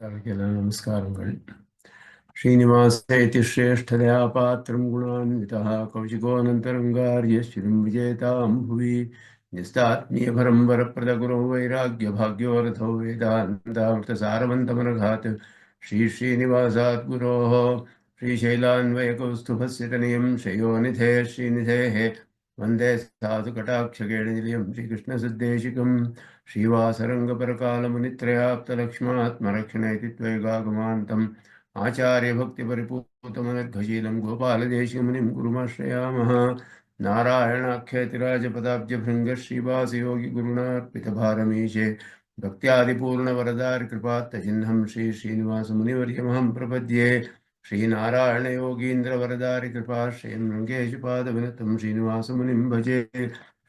नमस्कारங்கள். श्रीनिवासेति श्रेष्ठतया पात्रं गुणान्वितः कौशिकोऽनन्तरङ्गार्यश्चिरं विजेतां भुवि निस्तात्मीयभरं वरप्रदगुरो वैराग्यभाग्योरथो वेदान्तामृतसारवन्तमनघात् श्रीनिवासात् गुरोः श्रीशैलान्वयकौस्तुभस्य तनयं शयोनिधे श्रीनिधेः वन्दे साधुकटाक्षकेणनिलयं श्रीकृष्णसिद्धेशिकम् श्रीवासरङ्गपरकालमुनित्रयाप्तलक्ष्मात्मरक्षण इति त्वैगागमान्तम् आचार्यभक्तिपरिपूतमनर्घशीलं गोपालदेशिकमुनिं गुरुमाश्रयामः. नारायणाख्यतिराजपदाब्जभृङ्गः श्रीवासयोगिगुरुणार्पितभारमीशे भक्त्यादिपूर्णवरदारिकृपात्तचिह्नं श्रीनिवासमुनिवर्यमहं प्रपद्ये. श्रीनारायणयोगीन्द्रवरदारिकृपाश्रयं रङ्गेशपादविनतं श्रीनिवासमुनिं भजे.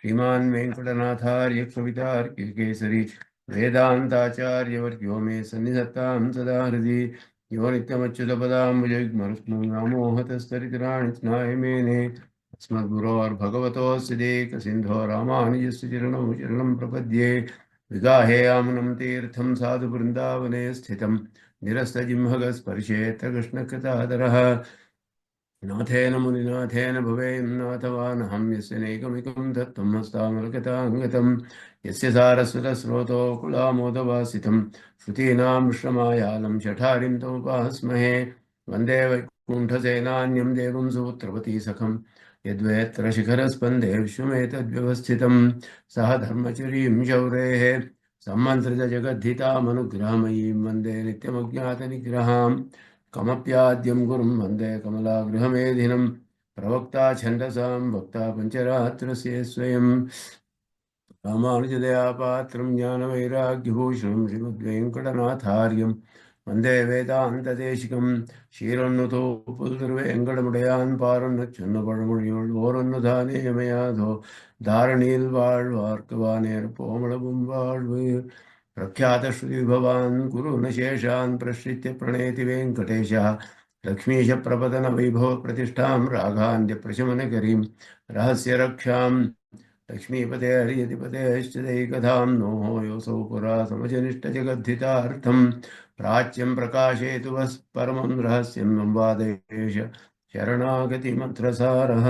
श्रीमान् वेङ्कटनाथार्य कवितार्किकेसरी वेदान्ताचार्यवर्यो मे सन्निधत्तां सदा हृदि यो नित्यमच्युतपदाम्बुजयुग्मरुक्मव्यामोहतस्तरितराणि स्नाय मेने अस्मद्गुरोर्भगवतोऽस्य देकसिन्धो रामानुजस्य चरणौ शरणं प्रपद्ये. विगाहेयामुनं तीर्थं साधुवृन्दावने स्थितं निरस्तजिह्मगस्पर्शेऽत्र कृष्णकृतादरः नाथेन मुनिनाथेन भवेयं नाथवानहं यस्य नैकमिकं तत्त्वं हस्तामलकताङ्गतं यस्य सारस्वतस्रोतो कुलामोदवासितं श्रुतीनां श्रमायालं शठारिं तमुपास्महे. वन्दे वैकुण्ठसेनान्यं देवं सूत्रपति सखं यद्वेत्र शिखरस्पन्दे विश्वमेतद्व्यवस्थितं सह धर्मचरीं शौरेः सम्मन्त्रितजगद्धितामनुग्रहमयीं वन्दे नित्यमज्ञातनिग्रहाम्. कमप्याद्यं गुरुं वन्दे कमलागृहमेधिनं प्रवक्ता छन्दसां वक्ता पञ्चरात्रस्य स्वयं रामानुजदयापात्रं ज्ञानवैराग्यभूषणं श्रीमद्वेङ्कटनाथार्यं वन्दे वेदान्तदेशिकं ஷீரொன்னுதோ புல்திருவேங்கடமுடையான் பாரொன்னு சொன்ன பழமொழியுள் ஓரொன்னு தானே எமையாதோ தாரணியில் வாழ்வார்க்கு வானேர் போமளவும் வாழ்வு. प्रख्यातश्रुतिभवान् कुरुन शेषान् प्रश्रित्य प्रणेति वेङ्कटेशः लक्ष्मीशप्रपदनवैभवप्रतिष्ठां राघान्त्यप्रशमनकरीं रहस्यरक्षां लक्ष्मीपते हरियतिपतेश्च दैकधां नो योऽसौ पुरा समजनिष्ठजगद्धितार्थं प्राच्यं प्रकाशयतु वः परमं रहस्यं संवादेश शरणागतिमन्त्रसारः.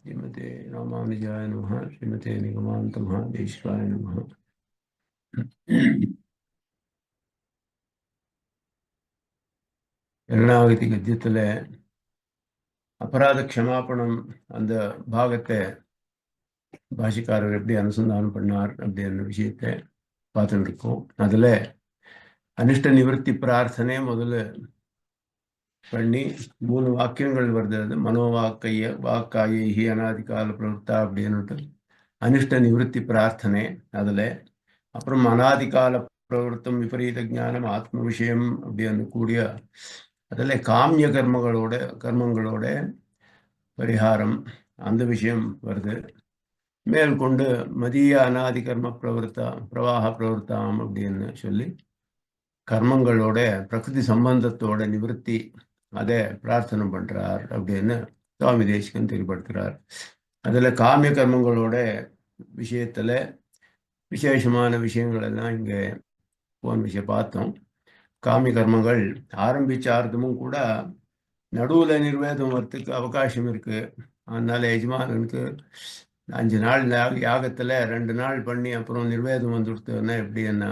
श्रीमते रामानुजाय नमः. श्रीमते निगमान्तमहादेशिकाय नमः. शरणागति गद्यத்தில் அபராத க்ஷமாபணம் அந்த பாகத்தை பாஷிக்காரர் எப்படி அனுசந்தானம் பண்ணார் அப்படின்ற விஷயத்தை பார்த்துட்டு இருக்கோம். அதில் அனிஷ்ட நிவர்த்தி பிரார்த்தனை முதல்ல பண்ணி 3 வாக்கியங்கள் வருது. அது வாக்காயி அனாதிகால பிரவர்த்தா அப்படின்னுட்டு அனிஷ்ட நிவர்த்தி பிரார்த்தனை. அதில் அப்புறம் அனாதிகால பிரவருத்தம் விபரீத ஞானம் ஆத்ம விஷயம் அப்படின்னு கூடிய அதில் காமிய கர்மங்களோட பரிகாரம் அந்த விஷயம் வருது. மேற்கொண்டு மதிய அனாதி கர்ம பிரவாக பிரவர்த்தாம் அப்படின்னு சொல்லி கர்மங்களோட பிரகிருதி சம்பந்தத்தோட நிவர்த்தி அதை பிரார்த்தனை பண்றார் அப்படின்னு சுவாமி தேசிகன் தெளிவுபடுத்துறார். அதில் காமிய கர்மங்களோட விஷயத்துல விசேஷமான விஷயங்கள் எல்லாம் இங்கே போன விஷயம் பார்த்தோம். காமிய கர்மங்கள் ஆரம்பிச்சார்த்தமும் கூட நடுவில் நிர்வேதம் வரத்துக்கு அவகாசம் இருக்கு. அதனால எஜமானனுக்கு 5 நாள் யாகத்தில் 2 நாள் பண்ணி அப்புறம் நிர்வேதம் வந்துடுத்துன்னா எப்படின்னா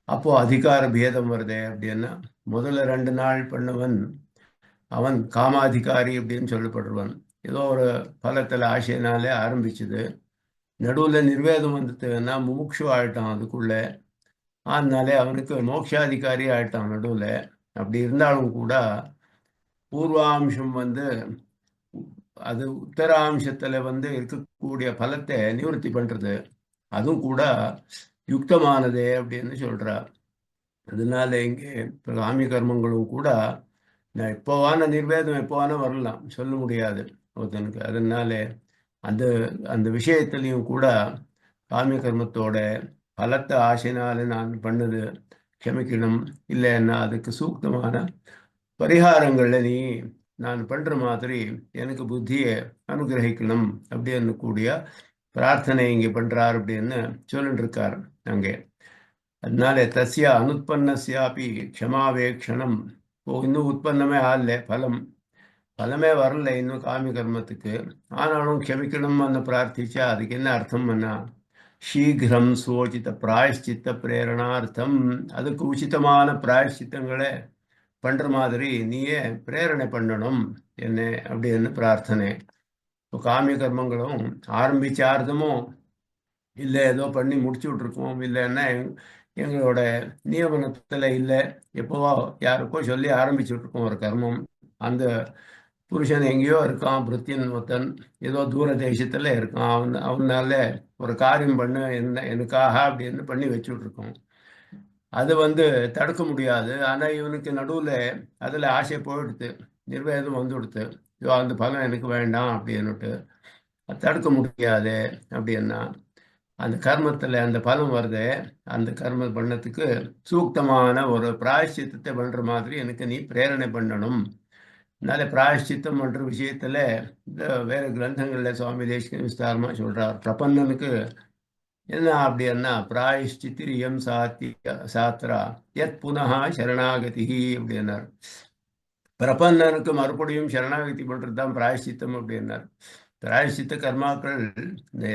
அப்போ அதிகார பேதம் வருதே அப்படின்னா முதல்ல 2 நாள் பண்ணவன் அவன் காமாதிகாரி அப்படின்னு சொல்லப்படுவான். ஏதோ ஒரு பலத்தில் ஆசையினாலே ஆரம்பிச்சுது. நடுவில் நிர்வேதம் வந்துட்டுன்னா முமுட்சு ஆயிட்டான் அதுக்குள்ள. அதனாலே அவனுக்கு மோட்சாதிகாரி ஆயிட்டான் நடுவில். அப்படி இருந்தாலும் கூட பூர்வாம்சம் அது உத்தராம்சத்தில் இருக்கக்கூடிய பலத்தை நிவர்த்தி பண்ணுறது அதுவும் கூட யுக்தமானதே அப்படின்னு சொல்கிறார். அதனால இங்கே காமிய கர்மங்களும் கூட நான் எப்போவான நிர்வேதம் எப்போவான வரலாம், சொல்ல முடியாது ஒருத்தனுக்கு. அதனால அந்த விஷயத்துலையும் கூட காமிய கர்மத்தோட பலத்தை ஆசைனால நான் பண்ணது க்ஷமிக்கணும், இல்லைன்னா அதுக்கு சூக்தமான பரிகாரங்கள்ல நீ நான் பண்ற மாதிரி எனக்கு புத்தியை அனுகிரகிக்கணும் அப்படின்னு கூடிய பிரார்த்தனை இங்கே பண்றார் அப்படின்னு சொல்லிட்டு இருக்கார். அங்கே அதனால தஸ்ய அனுத்பன்னஸ்யாபி க்ஷமாவேக்ஷணம். இன்னும் உற்பத்தமே ஆகல, பலமே வரல இன்னும் காமி கர்மத்துக்கு. ஆனாலும் க்ஷமிக்கணும்னு பிரார்த்திச்சா அதுக்கு என்ன அர்த்தம்னா, சீக்கிரம் சோச்சித பிராயஷ்சித்த பிரேரணார்த்தம். அதுக்கு உச்சிதமான பிராயஷ்சித்தங்களை பண்ற மாதிரி நீயே பிரேரணை பண்ணணும் என்ன அப்படின்னு பிரார்த்தனை. இப்போ காமிய கர்மங்களும் ஆரம்பிச்சார்த்தமும் இல்லை, ஏதோ பண்ணி முடிச்சு விட்ருக்கோம், இல்லைன்னா எங்களோட நியமனத்தில் இல்லை, எப்போவோ யாருக்கோ சொல்லி ஆரம்பிச்சு விட்ருக்கோம் ஒரு கர்மம். அந்த புருஷன் எங்கேயோ இருக்கான், பிருத்தியன் ஒருத்தன் ஏதோ தூர தேசத்துல இருக்கான், அவனால ஒரு காரியம் பண்ண எனக்காக அப்படின்னு பண்ணி வச்சுட்ருக்கோம். அது தடுக்க முடியாது. ஆனா இவனுக்கு நடுவுல அதுல ஆசை போயிடுத்து, நிர்வேதம் வந்துடுத்து, அந்த பலம் எனக்கு வேண்டாம் அப்படின்னுட்டு. அது தடுக்க முடியாது அப்படின்னா அந்த கர்மத்துல அந்த பலம் வருது. அந்த கர்ம பண்ணத்துக்கு சூக்தமான ஒரு பிராயஷ்சித்தத்தை பண்ற மாதிரி எனக்கு நீ பிரேரணை பண்ணணும். அதனால பிராயஷ்சித்தம் பண்ற விஷயத்துல இந்த வேற கிரந்தங்கள்ல சுவாமி தேசிகன் விஸ்தாரமா சொல்றார். பிரபன்னனுக்கு என்ன அப்படின்னா, பிராயஷ்சித்திரியம் சாத்திரா யத் புனகா சரணாகதி அப்படின்னார். பிரபன்னனுக்கு மறுபடியும் சரணாகதி பண்றது தான் பிராயஷ்சித்தம் அப்படின்னார். பிராயஷ்சித்த கர்மாக்கள்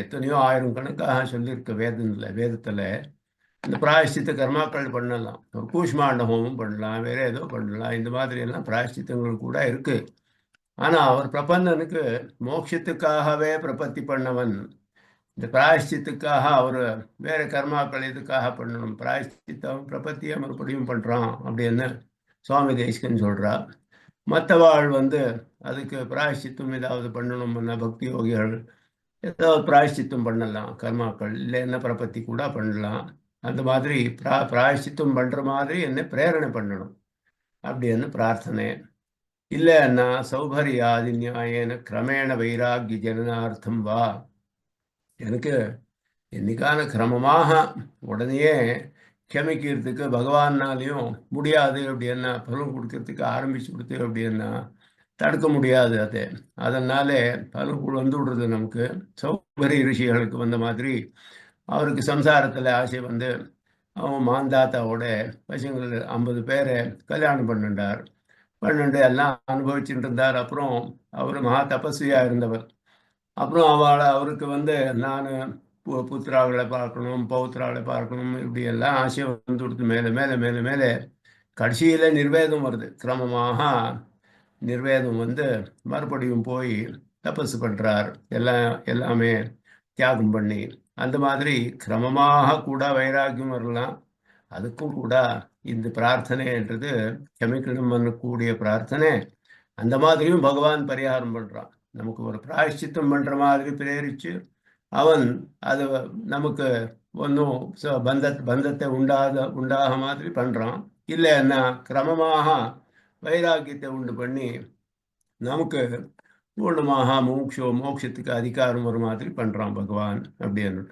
எத்தனையோ ஆயிரம் கணக்காக சொல்லியிருக்கு வேதத்துல. இந்த பிராயஷ்சித்த கர்மாக்கள் பண்ணலாம், ஒரு கூஷ்மாண்ட ஹோமம் பண்ணலாம், வேற ஏதோ பண்ணலாம். இந்த மாதிரி எல்லாம் பிராயஷ்சித்தங்கள் கூட இருக்கு. ஆனா அவர் பிரபந்தனுக்கு மோட்சத்துக்காகவே பிரபத்தி பண்ணவன். இந்த பிராயஷ்சித்துக்காக அவர் வேற கர்மாக்கள் எதுக்காக பண்ணணும், பிராயஷ்சித்தம் பிரபத்தியை மறுபடியும் பண்றான் அப்படின்னு சுவாமி தேசிகன் சொல்றா. மற்றவாள் அதுக்கு பிராயஷ்சித்தம் ஏதாவது பண்ணணும்னா பக்தி யோகிகள் ஏதாவது பிராயஷ்சித்தம் பண்ணலாம், கர்மாக்கள் இல்லைன்னா பிரபத்தி கூட பண்ணலாம். அந்த மாதிரி பிராயஷ்சித்தம் பண்ற மாதிரி என்ன பிரேரணை பண்ணணும் அப்படின்னு பிரார்த்தனை. இல்லைன்னா சௌகரியாதி நியாயன கிரமேண வைராகிய ஜனனார்த்தம் வா. எனக்கு என்னைக்கான கிரமமாக உடனேயே க்ஷமிக்கிறதுக்கு பகவானாலையும் முடியாது அப்படின்னா, பலன் கொடுக்கறதுக்கு ஆரம்பிச்சு கொடுத்து அப்படின்னா தடுக்க முடியாது அது. அதனால பலன் விடுறது நமக்கு. சௌகரிய ரிஷிகளுக்கு வந்த மாதிரி அவருக்கு சம்சாரத்தில் ஆசை அவன் மாந்தாத்தாவோட பசங்கள் 50 பேரை கல்யாணம் பண்ணிட்டார். எல்லாம் அனுபவிச்சுட்டு இருந்தார். அப்புறம் அவர் மகா தபஸ்வியா இருந்தவர். அப்புறம் அவருக்கு நான் புத்திராவளை பார்க்கணும், பௌத்திராவளை பார்க்கணும், இப்படி எல்லாம் ஆசை கொடுத்து மேலே மேலே மேலே மேலே கடைசியில நிர்வேதம் வருது. கிரமமாக நிர்வேதம் மறுபடியும் போய் தபஸ் பண்றார், எல்லாமே தியாகம் பண்ணி. அந்த மாதிரி கிரமமாக கூட வைராக்கியம் வரலாம். அதுக்கும் கூட இந்த பிரார்த்தனைன்றது க்ஷமிக்கணும் பண்ணக்கூடிய பிரார்த்தனை. அந்த மாதிரியும் பகவான் பரிகாரம் பண்றான். நமக்கு ஒரு பிராயஷ்சித்தம் பண்ற மாதிரி பிரேரிச்சு அவன் அது நமக்கு ஒன்றும் பந்தத்தை உண்டாக மாதிரி பண்றான். இல்லைன்னா கிரமமாக வைராக்கியத்தை உண்டு பண்ணி நமக்கு பூர்ணமாக மோட்சத்துக்கு அதிகாரம் ஒரு மாதிரி பண்றான் பகவான் அப்படின்னு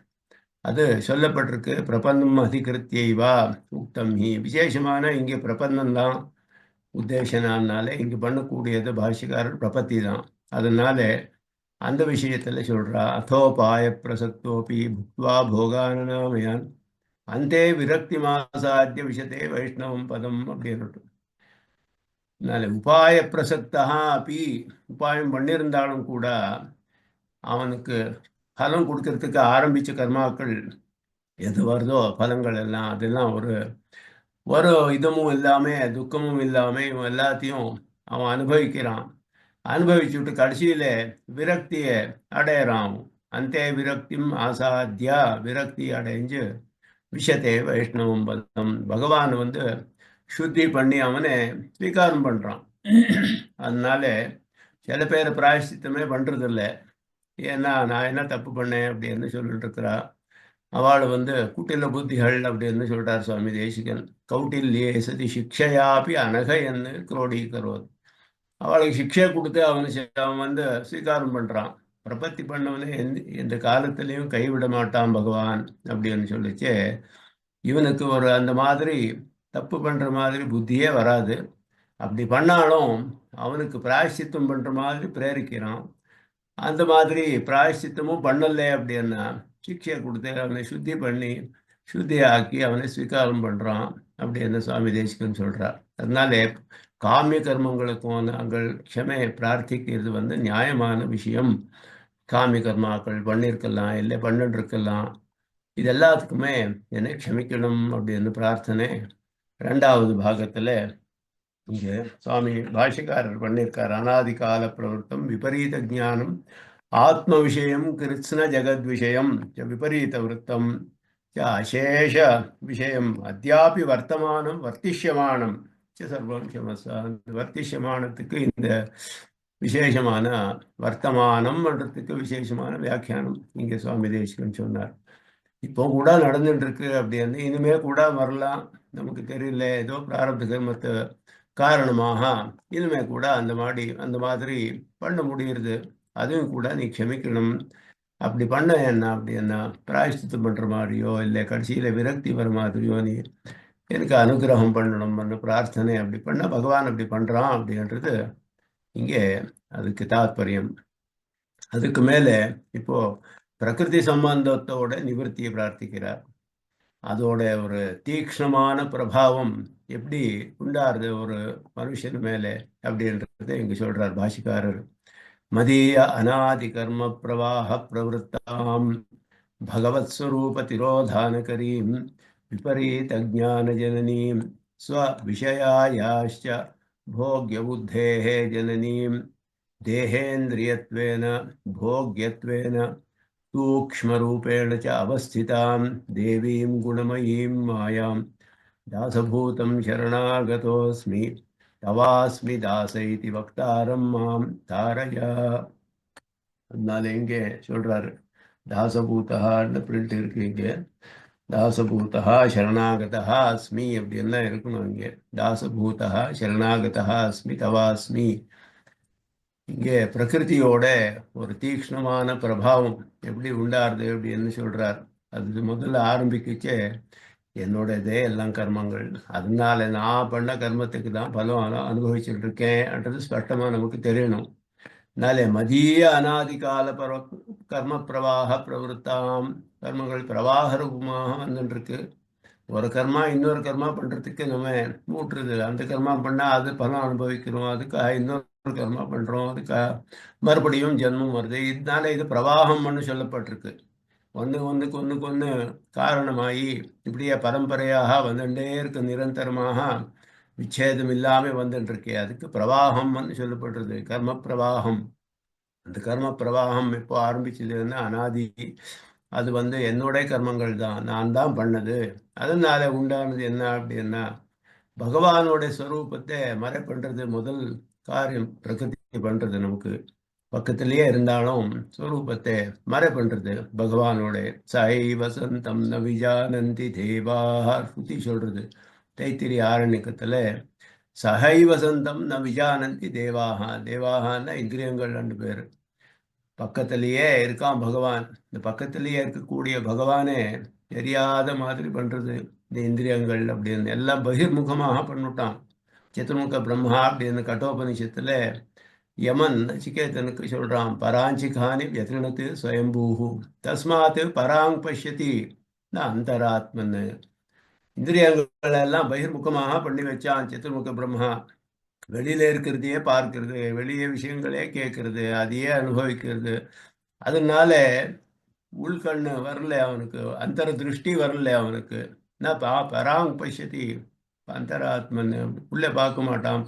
அது சொல்லப்பட்டிருக்கு. பிரபந்தம் அதிகிருத்தியைவா உக்தம் ஹி. விசேஷமான இங்கே பிரபந்தம் தான் உத்தேசனால இங்க பண்ணக்கூடியது பாஷ்யக்காரர் பிரபத்தி தான். அதனால அந்த விஷயத்துல சொல்றா, அதோபாய பிரசக்தோபி புக்வா போகானநாமயான் அந்தே விரக்தி மாசாத்திய விஷயத்தே வைஷ்ணவம் பதம் அப்படின்னு. அதனால உபாய பிரசக்தா அப்படி உபாயம் பண்ணியிருந்தாலும் கூட அவனுக்கு பலம் கொடுக்கறதுக்கு ஆரம்பிச்ச கர்மாக்கள் எது வருதோ பலங்கள் எல்லாம் அதெல்லாம் ஒரு ஒரு இதமும் இல்லாம துக்கமும் இல்லாம இவன் எல்லாத்தையும் அவன் அனுபவிக்கிறான். அனுபவிச்சுட்டு கடைசியில விரக்தியை அடையறான். அந்த விரக்தியும் ஆசாத்தியா விரக்தி அடைஞ்சு விஷயத்தை வைஷ்ணவம் பதம் பகவான் சுத்தி பண்ணி அவனை ஸ்வீகாரம் பண்றான். அதனால சில பேர் பிராயஷ்சித்தமே பண்றதில்ல. ஏன்னா நான் என்ன தப்பு பண்ணேன் அப்படின்னு சொல்லிட்டு இருக்கிறா. அவள் குட்டில புத்திகள் அப்படின்னு சொல்றார் சுவாமி தேசிகன். கௌட்டில்யே சதி சிக்ஷையாப்பி அனகைன்னு குரோடீகரோது. அவளுக்கு சிக்ஷை கொடுத்து அவன் ஸ்வீகாரம் பண்றான். பிரபத்தி பண்ணவனே எந்த காலத்திலையும் கைவிட மாட்டான் பகவான் அப்படின்னு சொல்லிச்சு. இவனுக்கு ஒரு அந்த மாதிரி தப்பு பண்ற மாதிரி புத்தியே வராது. அப்படி பண்ணாலும் அவனுக்கு பிராயஷ்சித்தம் பண்ற மாதிரி பிரேரிக்கிறான். அந்த மாதிரி பிராயஷ்சித்தமும் பண்ணல அப்படின்னா சிக்ஷையை கொடுத்து அவனை சுத்தி பண்ணி சுத்தியாக்கி அவனை ஸ்வீகாரம் பண்றான் அப்படின்னு சுவாமி தேசிகன் சொல்றார். அதனாலே காமிய கர்மங்களுக்கும் நாங்கள் க்ஷமையை பிரார்த்திக்கிறது நியாயமான விஷயம். காமிய கர்மாக்கள் பண்ணியிருக்கலாம், இல்லை பண்ணிட்டு இருக்கலாம். இது எல்லாத்துக்குமே என்னை க்ஷமிக்கணும் அப்படின்னு பிரார்த்தனை 2வது பாகத்துல இங்கே சுவாமி பாஷ்யக்காரர் பண்ணியிருக்கார். அனாதி கால பிரவருத்தம் விபரீத ஜானம் ஆத்ம விஷயம் கிருஷ்ண ஜெகத் விஷயம் விபரீத விருத்தம் அசேஷ விஷயம் அத்தியாபி வர்த்தமானம் வர்த்திஷ்யமானம் சர்வம் சமஸ்தா. வர்த்திஷ்யமானத்துக்கு இந்த விசேஷமான வர்த்தமானம்ன்றதுக்கு விசேஷமான வியாக்கியானம் இங்கே சுவாமி தேசிகன் சொன்னார். இப்போ கூட நடந்துட்டு இருக்கு அப்படின்னு, இனிமே கூட வரலாம், நமக்கு தெரியல, ஏதோ பிராரப்த கர்மத்தை காரணமாக இனிமே கூட அந்த மாதிரி பண்ண முடியுது. அதுவும் கூட நீ க்ஷமிக்கணும். அப்படி பண்ண என்ன அப்படின்னா பிராயஷ்சித்தம் பண்ற மாதிரியோ இல்லை கடைசியில விரக்தி வர மாதிரியோ நீ எனக்கு அனுகிரகம் பண்ணணும் பிரார்த்தனை. அப்படி பண்ண பகவான் அப்படி பண்றான் அப்படின்றது இங்கே அதுக்கு தாத்பரியம். அதுக்கு மேலே இப்போ பிரகிருதி சம்பந்தத்தோட நிவர்த்தியை பிரார்த்திக்கிறார். அதோட ஒரு தீக்ஷ்ணமான பிரபாவம் எப்படி உண்டாருது ஒரு மனுஷன் மேலே அப்படின்றத இங்க சொல்றார் பாஷிக்காரர். மதீய அநாதி கர்ம பிரவாக பிரவருத்தாம் பகவத் ஸ்வரூப திரோதானகரீம் விபரீத ஜான ஜனனீம் ஸ்வ விஷயாயாश्च போக்ய புத்தேஹ ஜனனீம் தேஹேந்திரியத்வேன போக்யத்வேன सूक्ष्मरूपेण च अवस्थितां देवीं गुणमयीं मायां दासभूतं शरणागतोऽस्मि तवास्मि दास इति वक्तारं मां तारय. அதனால இங்கே சொல்றாரு தாசபூதஹான்னு பிரிண்ட் இருக்கு. இங்கே தாசபூதஹா சரணாகதஹா அஸ்மி அப்படின்லாம் இருக்கணும். இங்கே தாசபூதஹா சரணாகதஹா அஸ்மி தவாஸ்மி. இங்கே பிரகிருதியோட ஒரு தீக்ஷ்ணமான பிரபாவம் எப்படி உண்டாருது அப்படின்னு சொல்றார். அது முதல்ல ஆரம்பிக்கச்சே என்னோடதே எல்லாம் கர்மங்கள், அதனால நான் பண்ண கர்மத்துக்கு தான் பலம் அனுபவிச்சுட்டு இருக்கேன்ன்றது ஸ்பஷ்டமா நமக்கு தெரியணும். அதனால மதிய அநாதி கால கர்ம பிரவாக பிரவருத்தாம், கர்மங்கள் பிரவாக ரூபமாக வந்துருக்கு. ஒரு கர்மா இன்னொரு கர்மா பண்றதுக்கு நம்ம மூட்டுறது. அந்த கர்மா பண்ணா அது பலம் அனுபவிக்கிறோம், அதுக்காக இன்னொரு கர்மா பண்றோம், அதுக்காக மறுபடியும் ஜென்மம் வருது. இதனால இது பிரவாகம்னு சொல்லப்பட்டிருக்கு. ஒன்றுக்கு ஒன்று காரணமாகி இப்படியே பரம்பரையாக வந்துட்டே இருக்கு, நிரந்தரமாக விச்சேதம் இல்லாமல் வந்துட்டு இருக்கே, அதுக்கு பிரவாகம்னு சொல்லப்படுறது. கர்ம பிரவாகம். அந்த கர்ம பிரவாகம் எப்போ ஆரம்பிச்சதுன்னா அனாதி. அது என்னுடைய கர்மங்கள் தான், நான் தான் பண்ணது. அதனால உண்டானது என்ன அப்படின்னா பகவானோட ஸ்வரூபத்தை மறை பண்றது முதல் காரியம் பிரகிருதி பண்றது. நமக்கு பக்கத்திலேயே இருந்தாலும் ஸ்வரூபத்தை மறை பண்றது பகவானோட. சை வசந்தம் ந விஜானந்தி தேவாஹ ஸ்ருதி சொல்றது தைத்திரிய ஆரண்யக்கத்துல. சஹை வசந்தம் ந விஜானந்தி தேவாஹா. தேவாஹான்னா இந்திரியங்கள் 2 பேர். பக்கத்திலேயே இருக்கான் பகவான். இந்த பக்கத்திலேயே இருக்கக்கூடிய பகவானே தெரியாத மாதிரி பண்றது இந்த இந்திரியங்கள் அப்படின்னு எல்லாம் பகிர்முகமாக பண்ணிவிட்டான். சதுர்முக பிரம்மா அப்படின்னு கட்டோபனிஷத்துல யமன் நச்சிகேதனுக்கு சொல்றான், பராஞ்சிகானி வியதிருணத்து ஸ்வயம்பூஹு தஸ்மாத் பராங் பஷ்யதி ந அந்தராத்மன்னு. இந்திரியங்கள் எல்லாம் பகிர்முகமாக பண்ணி வச்சான் சதுர்முக பிரம்மா. வெளியில இருக்கிறதையே பார்க்கிறது, வெளியே விஷயங்களே கேட்கறது, அதையே அனுபவிக்கிறது. அதனால உள்கண்ணு வரல அவனுக்கு, அந்தர திருஷ்டி வரல அவனுக்கு. நான் பராங் பஷ்யதி அந்தராத்மன், உள்ளே பார்க்க மாட்டான்.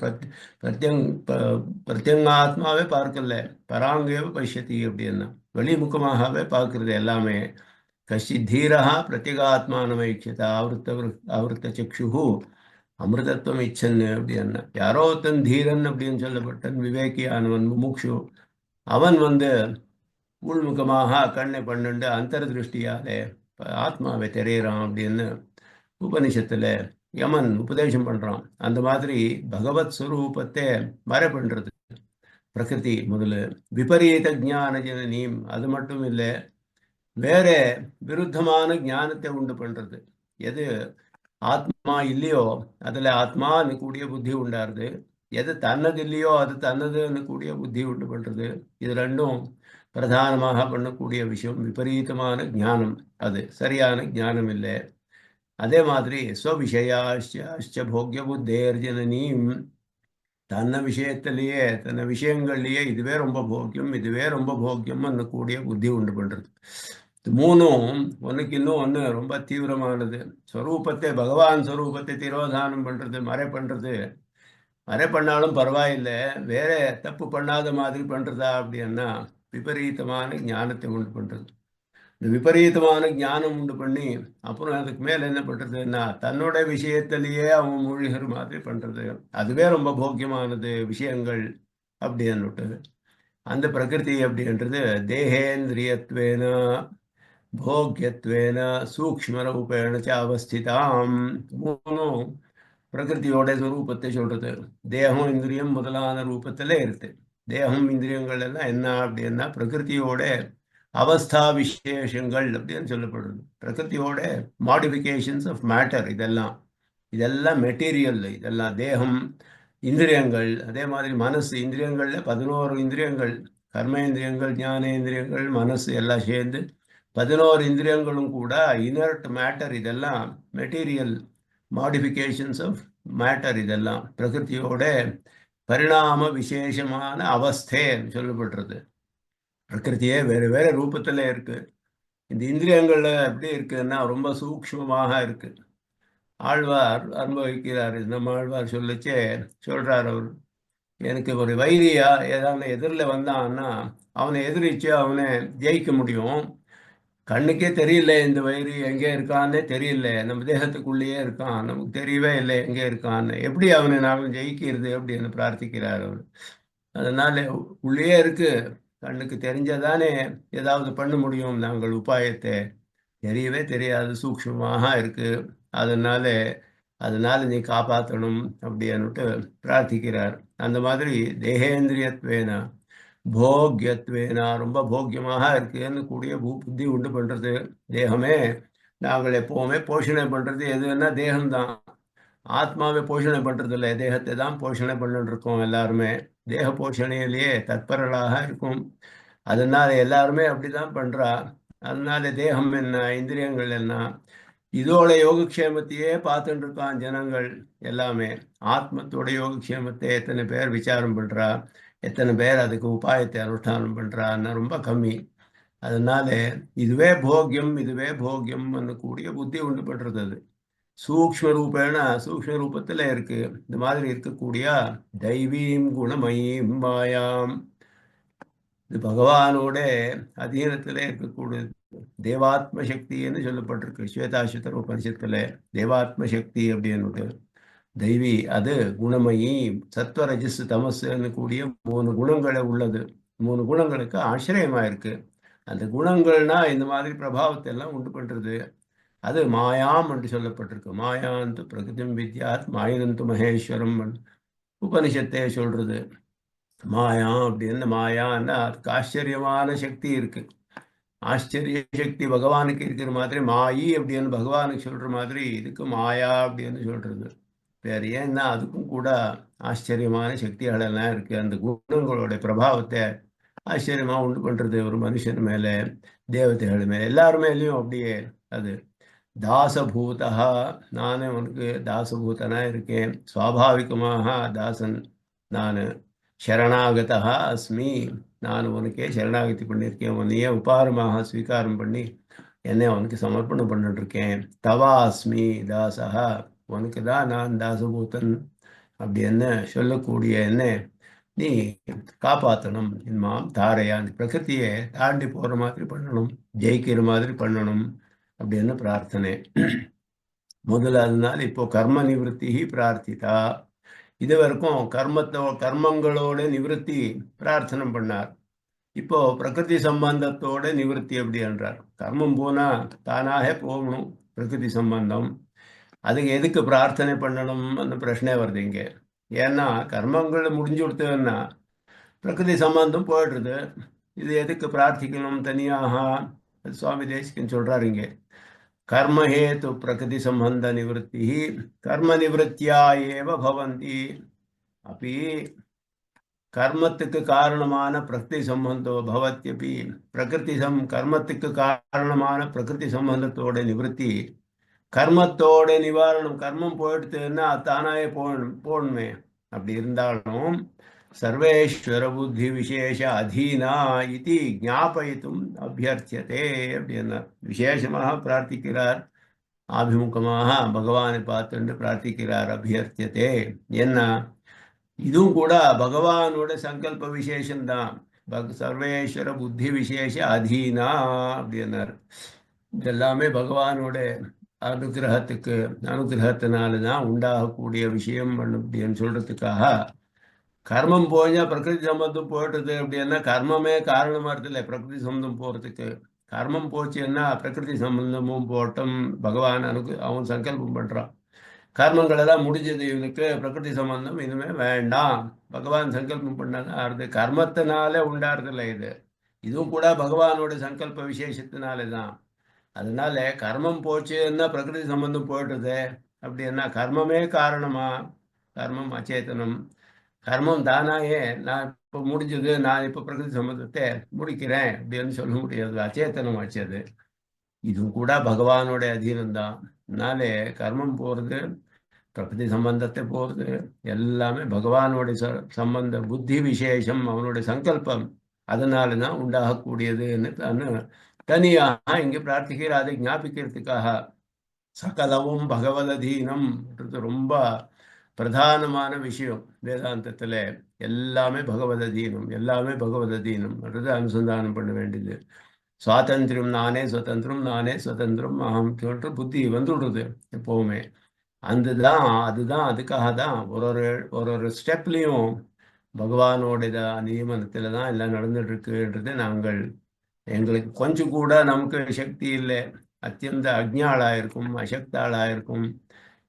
பிரத்யங்காத்மாவே பார்க்கல, பராங்கேவ பஷ்யதி அப்படின்னா வெளிமுகமாகவே பார்க்கறது எல்லாமே. கஷி தீரா பிரத்யேகாத்மானமைக்ஷதா ஆவருத்த சக்ஷு அமிர்தத்துவம் இச்சன்னு அப்படின்னா. யாரோ ஒருத்தன் தீரன் அப்படின்னு சொல்லப்பட்டன், விவேகியானவன், முமுக்ஷு. அவன் உள்முகமாக கண்ணை பன்னெண்டு அந்தர்திருஷ்டியாலே ஆத்மாவை தெரியறான் அப்படின்னு உபனிஷத்துல யமன் உபதேசம் பண்றான். அந்த மாதிரி பகவத் ஸ்வரூபத்தை மறை பண்றது பிரகிருதி முதல்ல. விபரீத ஜான ஜனனீம், அது மட்டும் இல்லை, வேற விருத்தமான ஞானத்தை உண்டு பண்றது. எது ஆத்மா இல்லையோ அதுல ஆத்மான்னு கூடிய புத்தி உண்டாருது. எது தன்னது இல்லையோ அது தன்னதுன்னு கூடிய புத்தி உண்டு பண்றது. இது ரெண்டும் பிரதானமாக பண்ணக்கூடிய விஷயம். விபரீதமான ஞானம், அது சரியான ஞானம் இல்லை. அதே மாதிரி ஸ்வவிஷயாச்ச போக்கிய புத்தேர்ஜனனீம், தன்னை விஷயத்திலேயே தன்னை விஷயங்கள்லேயே இதுவே ரொம்ப போக்கியம் இதுவே ரொம்ப போக்கியம்னு கூடிய புத்தி உண்டு பண்ணுறது. இது மூணும் ஒன்றுக்கு இன்னும் ஒன்று ரொம்ப தீவிரமானது. ஸ்வரூபத்தை பகவான் ஸ்வரூபத்தை திரோதானம் பண்ணுறது, மறை பண்ணுறது, மறை பண்ணாலும் பரவாயில்லை, வேற தப்பு பண்ணாத மாதிரி பண்ணுறதா அப்படின்னா விபரீதமான ஞானத்தை உண்டு பண்ணுறது. இந்த விபரீதமான ஞானம் உண்டு பண்ணி அப்புறம் அதுக்கு மேல என்ன பண்றதுன்னா தன்னோட விஷயத்திலேயே அவன் மூழ்கிற மாதிரி பண்றது, அதுவே ரொம்ப போக்கியமானது விஷயங்கள் அப்படின்னுட்டு. அந்த பிரகிருதி அப்படின்றது தேகேந்திரியத்வேன போக்கியத்வேன சூக்ஷ்ம ரூபேண ச அவஸ்திதாம். மூணும் பிரகிருதியோட ரூபத்தை சொல்றது. தேகம் இந்திரியம் முதலான ரூபத்துல இருக்கு. தேகம் இந்திரியங்கள் எல்லாம் என்ன அப்படின்னா பிரகிருதியோட அவஸ்தா விசேஷங்கள் அப்படின்னு சொல்லப்படுறது. பிரகிருதியோட மாடிஃபிகேஷன்ஸ் ஆஃப் மேட்டர். இதெல்லாம் இதெல்லாம் மெட்டீரியல். இதெல்லாம் தேகம் இந்திரியங்கள், அதே மாதிரி மனசு. இந்திரியங்கள்ல 11 இந்திரியங்கள், கர்மேந்திரியங்கள் ஞானேந்திரியங்கள் மனசு எல்லாம் சேர்ந்து 11 இந்திரியங்களும் கூட இனர்ட் மேட்டர். இதெல்லாம் மெட்டீரியல் மாடிஃபிகேஷன்ஸ் ஆஃப் மேட்டர். இதெல்லாம் பிரகிருதியோட பரிணாம விசேஷமான அவஸ்தை சொல்லப்படுறது. பிரகிருதியே வேறு வேறு ரூபத்தில் இருக்கு. இந்த இந்திரியங்கள்ல எப்படி இருக்குன்னா ரொம்ப சூக்ஷ்மமாக இருக்கு. ஆழ்வார் அனுபவிக்கிறார். நம்ம ஆழ்வார் சொல்லச்சே சொல்றார், அவர் எனக்கு ஒரு வைரியா ஏதாவது எதிரில் வந்தான்னா அவனை எதிரிச்சு அவனை ஜெயிக்க முடியும். கண்ணுக்கே தெரியல இந்த வைரி எங்கே இருக்கான்னே தெரியல, நம்ம தேகத்துக்குள்ளேயே இருக்கான், நமக்கு தெரியவே இல்லை எங்கே இருக்கான்னு. எப்படி அவனை நாம் ஜெயிக்கிறது அப்படின்னு பிரார்த்திக்கிறார் அவர். அதனால உள்ளே இருக்கு, கண்ணுக்கு தெரிஞ்சதானே ஏதாவது பண்ண முடியும். நாங்கள் உபாயத்தை தெரியவே தெரியாது, சூக்ஷ்மமாக இருக்கு. அதனால அதனால நீ காப்பாற்றணும் அப்படின்னுட்டு பிரார்த்திக்கிறார். அந்த மாதிரி தேகேந்திரியத்வேனா போக்கியத்வேனா ரொம்ப போக்கியமாக இருக்குன்னு கூடிய புத்தி உண்டு பண்றது. தேகமே நாங்கள் எப்பவுமே போஷணை பண்றது எதுன்னா தேகம்தான். ஆத்மாவை போஷணை பண்றது இல்லை, தேகத்தை தான் போஷணை பண்ணிட்டு இருக்கோம். எல்லாருமே தேக போஷணையிலேயே தற்பரலாக இருக்கும். அதனால எல்லாருமே அப்படிதான் பண்றா. அதனால தேகம் என்ன இந்திரியங்கள் என்ன இதோட யோகக்ஷேமத்தையே பார்த்துட்டு இருக்கான் ஜனங்கள் எல்லாமே. ஆத்மத்தோட யோகக்ஷேமத்தை எத்தனை பேர் விசாரம் பண்றா, எத்தனை பேர் அதுக்கு உபாயத்தை அனுஷ்டானம் பண்றான்னு ரொம்ப கம்மி. அதனால இதுவே போக்கியம் இதுவே போக்கியம் கூடிய புத்தி உண்டு பண்றது. அது சூக்ஷ்ம ரூபேண சூக்ஷ்ம ரூபத்துல இருக்கு. இந்த மாதிரி இருக்கக்கூடிய தெய்வீம் குணமயீம் மாயாம், இது பகவானோட அதீனத்துல இருக்கக்கூடிய தேவாத்ம சக்தின்னு சொல்லப்பட்டிருக்கு ஸ்வேதாஸ்வதர உபனிஷத்துல. தேவாத்ம சக்தி அப்படின்னு தெய்வி, அது குணமயி சத்வ ரஜஸ் தமஸ்ன்னு கூடிய 3 குணங்களை உள்ளது. 3 குணங்களுக்கு ஆசிரியமா இருக்கு. அந்த குணங்கள்னா இந்த மாதிரி பிரபாவத்தை எல்லாம் உண்டு பண்றது. அது மாயாம் என்று சொல்லப்பட்டிருக்கு. மாயாந்து பிரகிருதிம் வித்யாத் மாயனந்து மகேஸ்வரம் உபனிஷத்தை சொல்றது. மாயா அப்படின்னு மாயான்னா அதுக்கு ஆச்சரியமான சக்தி இருக்கு. ஆச்சரிய சக்தி பகவானுக்கு இருக்கிற மாதிரி மாயி அப்படின்னு பகவானுக்கு சொல்ற மாதிரி இதுக்கு மாயா அப்படின்னு சொல்றது. வேற ஏன்னா அதுக்கும் கூட ஆச்சரியமான சக்திகள் எல்லாம் இருக்கு. அந்த குணங்களோட பிரபாவத்தை ஆச்சரியமா உண்டு பண்றது ஒரு மனுஷன் மேல, தேவதைகள் மேல, எல்லார் மேலேயும் அப்படியே. அது தாசபூதா, நானே உனக்கு தாசபூதனா இருக்கேன், சுவாபாவிகமாக தாசன் நான். சரணாகதா அஸ்மி, நான் உனக்கே சரணாகதி பண்ணியிருக்கேன், உன்னையே உபாரமாக ஸ்வீகாரம் பண்ணி என்னை உனக்கு சமர்ப்பணம் பண்ணிட்டு இருக்கேன். தவா அஸ்மி தாசா, உனக்கு தான் நான் தாசபூதன் அப்படின்னு சொல்லக்கூடிய என்ன நீ காப்பாற்றணும். இன்மாம் தாரையா, அந்த பிரகிருத்தியை தாண்டி போற மாதிரி பண்ணணும், ஜெயிக்கிற மாதிரி பண்ணணும் அப்படின்னு பிரார்த்தனை. முதல்ல அதனால இப்போ கர்ம நிவர்த்தி பிரார்த்திதா. இது வரைக்கும் கர்மங்களோட நிவர்த்தி பிரார்த்தனை பண்ணார். இப்போ பிரகிருதி சம்பந்தத்தோட நிவர்த்தி எப்படி என்றார். கர்மம் போனா தானாக போகணும் பிரகிருதி சம்பந்தம், அதுக்கு எதுக்கு பிரார்த்தனை பண்ணணும்னு பிரச்சனை வருது இங்கே. ஏன்னா கர்மங்கள் முடிஞ்சு கொடுத்ததுன்னா பிரகிருதி சம்பந்தம் போயிடுறது. இது எதுக்கு பிரார்த்திக்கணும் தனியாக? சுவாமி தேசிகன் சொல்றாரு இங்கே, கர்மஹேத்து பிரகிருதி சம்பந்த நிவர்த்தி கர்ம நிவர்த்தியா ஏவ பவந்தி. அப்படி கர்மத்துக்கு காரணமான பிரகிருதி சம்பந்தோ பவத்யபி, கர்மத்துக்கு காரணமான பிரகிருதி சம்பந்தத்தோட நிவர்த்தி கர்மத்தோட நிவாரணம். கர்மம் போயிடுத்துன்னா தானாயே போகணுமே. அப்படி இருந்தாலும் சர்வேஸ்வர புத்தி விசேஷ அதீனா இது ஞாபயித்தும் அபியர்த்தியதே அப்படின்னா விசேஷமாக பிரார்த்திக்கிறார். ஆபிமுகமாக பகவானை பார்த்துட்டு பிரார்த்திக்கிறார். அபியர்த்தியதே என்ன, இதுவும் கூட பகவானோட சங்கல்ப விசேஷம்தான். சர்வேஸ்வர புத்தி விசேஷ அதீனா அப்படின்னார். இதெல்லாமே பகவானோட அனுகிரகத்தினால்தான் உண்டாகக்கூடிய விஷயம் அப்படின்னு சொல்றதுக்காக. கர்மம் போயா பிரகிருதி சம்பந்தம் போயிட்டது அப்படின்னா கர்மமே காரணமா இருக்குல்ல பிரகிருதி சம்பந்தம் போறதுக்கு. கர்மம் போச்சுன்னா பிரகிருதி சம்பந்தமும் போட்டும் பகவான் அவன் சங்கல்பம் பண்றான். கர்மங்கள் எல்லாம் முடிஞ்சது, இவனுக்கு பிரகிருதி சம்பந்தம் இனிமே வேண்டாம், பகவான் சங்கல்பம் பண்ணது. கர்மத்தினாலே உண்டாடுறதில்ல இது. இதுவும் கூட பகவானோட சங்கல்ப விசேஷத்தினாலே தான். அதனால கர்மம் போச்சுன்னா பிரகிருதி சம்பந்தம் போயிடுது அப்படின்னா கர்மமே காரணமா? கர்மம் அச்சேதனம். கர்மம் தானாயே நான் இப்போ முடிஞ்சது, நான் இப்போ பிரகிருதி சம்பந்தத்தை முடிக்கிறேன் அப்படின்னு சொல்ல முடியாது. அச்சேதனம் ஆச்சது. இதுவும் கூட பகவானோட அதீனம்தான். அதனாலே கர்மம் போறது, பிரகிருதி சம்பந்தத்தை போறது எல்லாமே பகவானோட சம்பந்த புத்தி விசேஷம், அவனுடைய சங்கல்பம். அதனால தான் உண்டாகக்கூடியதுன்னு தனியாக இங்கே பிரார்த்திக்கிற அதை ஞாபிக்கிறதுக்காக. சகலவும் பகவததீனம் ரொம்ப பிரதானமான விஷயம் வேதாந்தத்துல. எல்லாமே பகவததீனம், எல்லாமே பகவததீனம் அனுசந்தானம் பண்ண வேண்டியது. சுவாதந்திரம் நானே சுதந்திரம், நானே சுதந்திரம் அகம் சொல்ற புத்தி வந்துடுறது எப்பவுமே. அதுதான் அதுக்காக தான் ஒரு ஒரு ஒரு ஒரு ஸ்டெப்லையும் பகவானோட நியமனத்துல தான் எல்லாம் நடந்துட்டு இருக்குன்றது. எங்களுக்கு கொஞ்சம் கூட நமக்கு சக்தி இல்லை, அத்தியந்த அஜ்ஞாளாயிருக்கும், அசக்தாளாயிருக்கும்.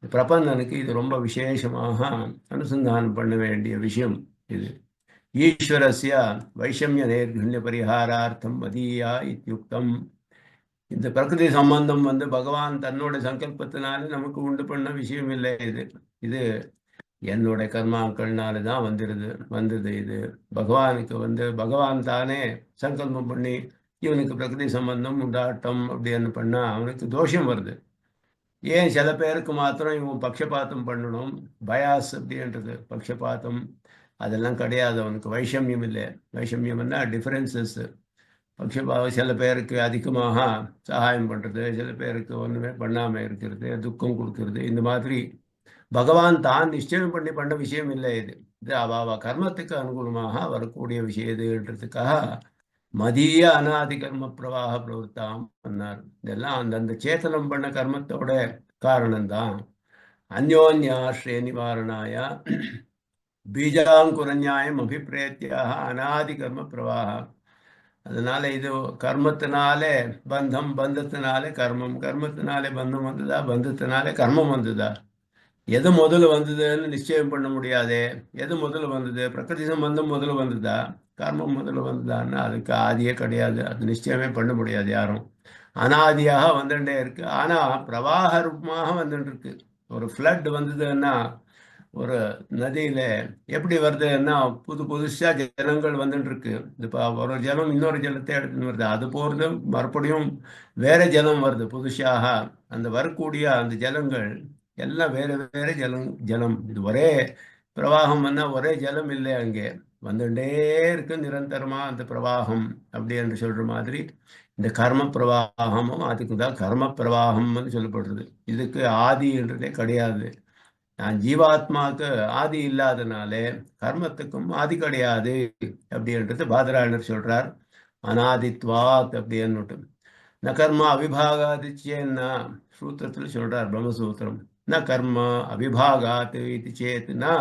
பிரபந்தனுக்கு இது ரொம்ப விசேஷமாக அனுசந்தானம் பண்ண வேண்டிய விஷயம் இது. ஈஸ்வரஸ்ய வைஷமிய நைர்குண்ய பரிகாரார்த்தம் மதீயா இத்தியுக்தம். இந்த பிரகிருதி சம்பந்தம் பகவான் தன்னோட சங்கல்பத்தினால நமக்கு உண்டு பண்ண விஷயம் இல்லை இது. இது என்னோட கர்மாக்கள்னால தான் வந்தது இது. பகவானுக்கு பகவான் தானே சங்கல்பம் பண்ணி இவனுக்கு பிரகிருதி சம்பந்தம் உண்டாட்டம் அப்படின்னு பண்ணா அவனுக்கு தோஷம் வருது. ஏன் சில பேருக்கு மாத்திரம் இவன் பக்ஷபாத்தம் பண்ணணும், பயாஸ் அப்படின்றது பக்ஷபாத்தம் அதெல்லாம் கிடையாது. அவனுக்கு வைஷமியம் இல்லை. வைஷமியம்னா டிஃபரன்சஸ். பக்ஷபாவம் சில பேருக்கு அதிகமாக சகாயம் பண்ணுறது, சில பேருக்கு ஒன்றுமே பண்ணாமல் இருக்கிறது, துக்கம் கொடுக்கறது. இந்த மாதிரி பகவான் தான் நிச்சயம் பண்ண விஷயம் இல்லை இது. இது அவ கர்மத்துக்கு அனுகூலமாக வரக்கூடிய விஷயம் இதுன்றதுக்காக மதிய அநாதி கர்ம பிரவாக பிரவருத்தாம் பண்ணார். இதெல்லாம் அந்தந்த சேத்தனம் பண்ண கர்மத்தோட காரணம்தான். அந்யோன்யாஸ்ரய நிவாரணாய பீஜாங்குரநியாயம் அபிப்பிரேத்தியாக அநாதி கர்ம பிரவாகம். அதனால இது கர்மத்தினாலே பந்தம், பந்தத்தினாலே கர்மம், கர்மத்தினாலே பந்தம் வந்ததா, பந்தத்தினாலே கர்மம் வந்ததா? எது முதல்ல வந்ததுன்னு நிச்சயம் பண்ண முடியாதே. எது முதல்ல வந்தது? பிரகிருதி சம்பந்தம் முதல்ல வந்ததா, கர்மம் முதல்ல வந்ததான்னா அதுக்கு ஆதியே கிடையாது. அது நிச்சயமே பண்ண முடியாது யாரும். அனாதியாக வந்துட்டே இருக்கு. ஆனா பிரவாக ரூபமாக வந்துட்டு இருக்கு. ஒரு ஃப்ளட் வந்ததுன்னா ஒரு நதியில எப்படி வருதுன்னா புதுசா ஜலங்கள் வந்துட்டு இருக்கு. இப்போ ஒரு ஜலம் இன்னொரு ஜலத்தை எடுத்துன்னு வருது, அது போறது மறுபடியும் வேற ஜலம் வருது புதுசாக. அந்த வரக்கூடிய அந்த ஜலங்கள் எல்லாம் வேற வேற ஜலம். இது ஒரே பிரவாகம் ஒரே ஜலம் இல்லை, அங்கே வந்துட்டே இருக்கு நிரந்தரமா அந்த பிரவாகம். அப்படி என்று சொல்ற மாதிரி இந்த கர்ம பிரவாகமும் அதுக்கு தான் கர்ம பிரவாகம்னு சொல்லப்படுறது. இதுக்கு ஆதின்றதே கிடையாது. நான் ஜீவாத்மாவுக்கு ஆதி இல்லாதனாலே கர்மத்துக்கும் ஆதி கிடையாது அப்படின்றது பாதராயணர் சொல்றார். அநாதித்வாத் அப்படின்னு ந கர்ம அவிபாகாதிச்சேன்னா சூத்திரத்தில் சொல்றார் பிரம்மசூத்திரம். ந கர்ம அவிபாகாத் இது சேத்னா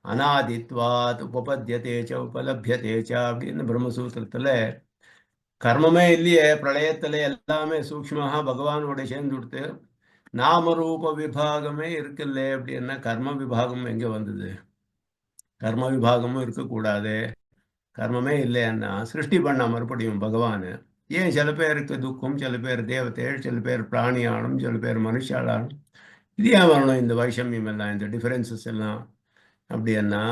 அநாதித்வாத் உபபத்தியதேச்ச உபலபியதேச்ச அப்படின்னு பிரம்மசூத்திரத்துல. கர்மமே இல்லையே, பிரளயத்துல எல்லாமே சூக்ஷ்மமாக பகவானோட சேர்ந்து கொடுத்து நாமரூப விபாகமே இருக்குல்ல அப்படின்னா கர்ம விபாகம் எங்க வந்தது? கர்ம விபாகமும் இருக்கக்கூடாது. கர்மமே இல்லைன்னா சிருஷ்டி பண்ண மறுபடியும் பகவான். ஏன் சில பேருக்கு துக்கம், சில பேர் தேவதைகள், சில பேர் பிராணியானும், சில பேர் மனுஷாளானும். இது ஏன் வரணும் இந்த வைஷமியம் எல்லாம், இந்த டிஃபரன்சஸ் எல்லாம்? அப்படின்னா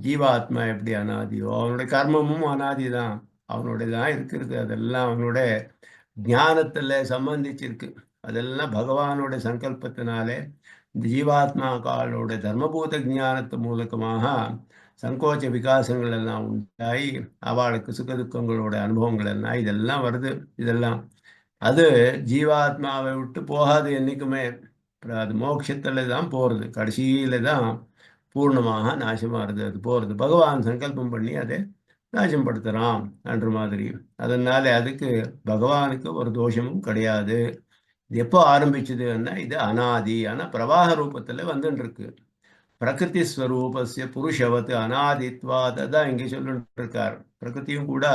ஜீவாத்மா எப்படி அனாதியோ அவனுடைய கர்மமும் அனாதி தான். அவனுடைய தான் இருக்கிறது. அதெல்லாம் அவனுடைய ஞானத்துல சம்பந்திச்சிருக்கு. அதெல்லாம் பகவானுடைய சங்கல்பத்தினாலே இந்த ஜீவாத்மாக்களோட தர்மபூத ஞானத்து மூலகமாக சங்கோச்ச விகாசங்கள் எல்லாம் உண்டாகி அவளுக்கு சுகதுக்கங்களோட அனுபவங்கள் எல்லாம் இதெல்லாம் வருது. இதெல்லாம் அது ஜீவாத்மாவை விட்டு போகாது என்னைக்குமே. அது மோட்சத்துல தான் போறது, கடைசியில தான் பூர்ணமாக நாசமாகிறது. அது போறது பகவான் சங்கல்பம் பண்ணி அதை நாசப்படுத்துறான் என்ற மாதிரி. அதனால அதுக்கு பகவானுக்கு ஒரு தோஷமும் கிடையாது. இது எப்போ ஆரம்பிச்சதுன்னா இது அனாதி, ஆனா பிரவாக ரூபத்துல வந்துட்டு இருக்கு. பிரகிருதி ஸ்வரூபஸ்ய புருஷவத் அனாதித்வாத், அதான் இங்கே சொல்லிட்டு இருக்கார். பிரகிருதியும் கூட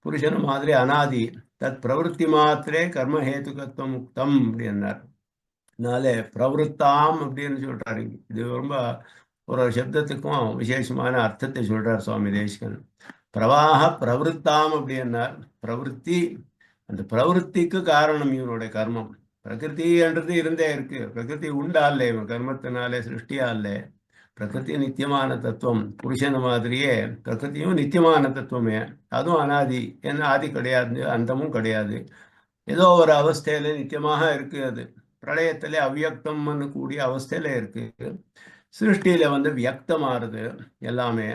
புருஷன் மாதிரி அனாதி. தத் பிரவருத்தி மாத்திரே கர்மஹேதுகத்துவம் முக்தம் அப்படின்னார். அதனால பிரவருத்தாம் அப்படின்னு சொல்றாரு. இது ரொம்ப ஒரு சப்தத்துக்கும் விசேஷமான அர்த்தத்தை சொல்றார் சுவாமி தேசிகன். பிரவாக பிரவருத்தாம் அப்படின்னார். பிரவருத்தி, அந்த பிரவருத்திக்கு காரணம் இவனுடைய கர்மம். பிரகிருதி என்றது இருந்தே இருக்கு. பிரகிருதி உண்டாலே, இவன் கர்மத்தினாலே சிருஷ்டியாலே. பிரகிருதி நித்தியமான தத்துவம். புருஷன் மாதிரியே பிரகிருதியும் நித்தியமான தத்துவமே. அதுவும் அனாதி. ஏன்னா ஆதி கிடையாது, அந்தமும் கிடையாது. ஏதோ ஒரு அவஸ்தையில நித்தியமாக இருக்கு. அது பிரளயத்திலே அவ்வியக்தம்னு கூடிய அவஸ்தையில இருக்கு. சிருஷ்டியில வந்து வியக்தமாறுது எல்லாமே.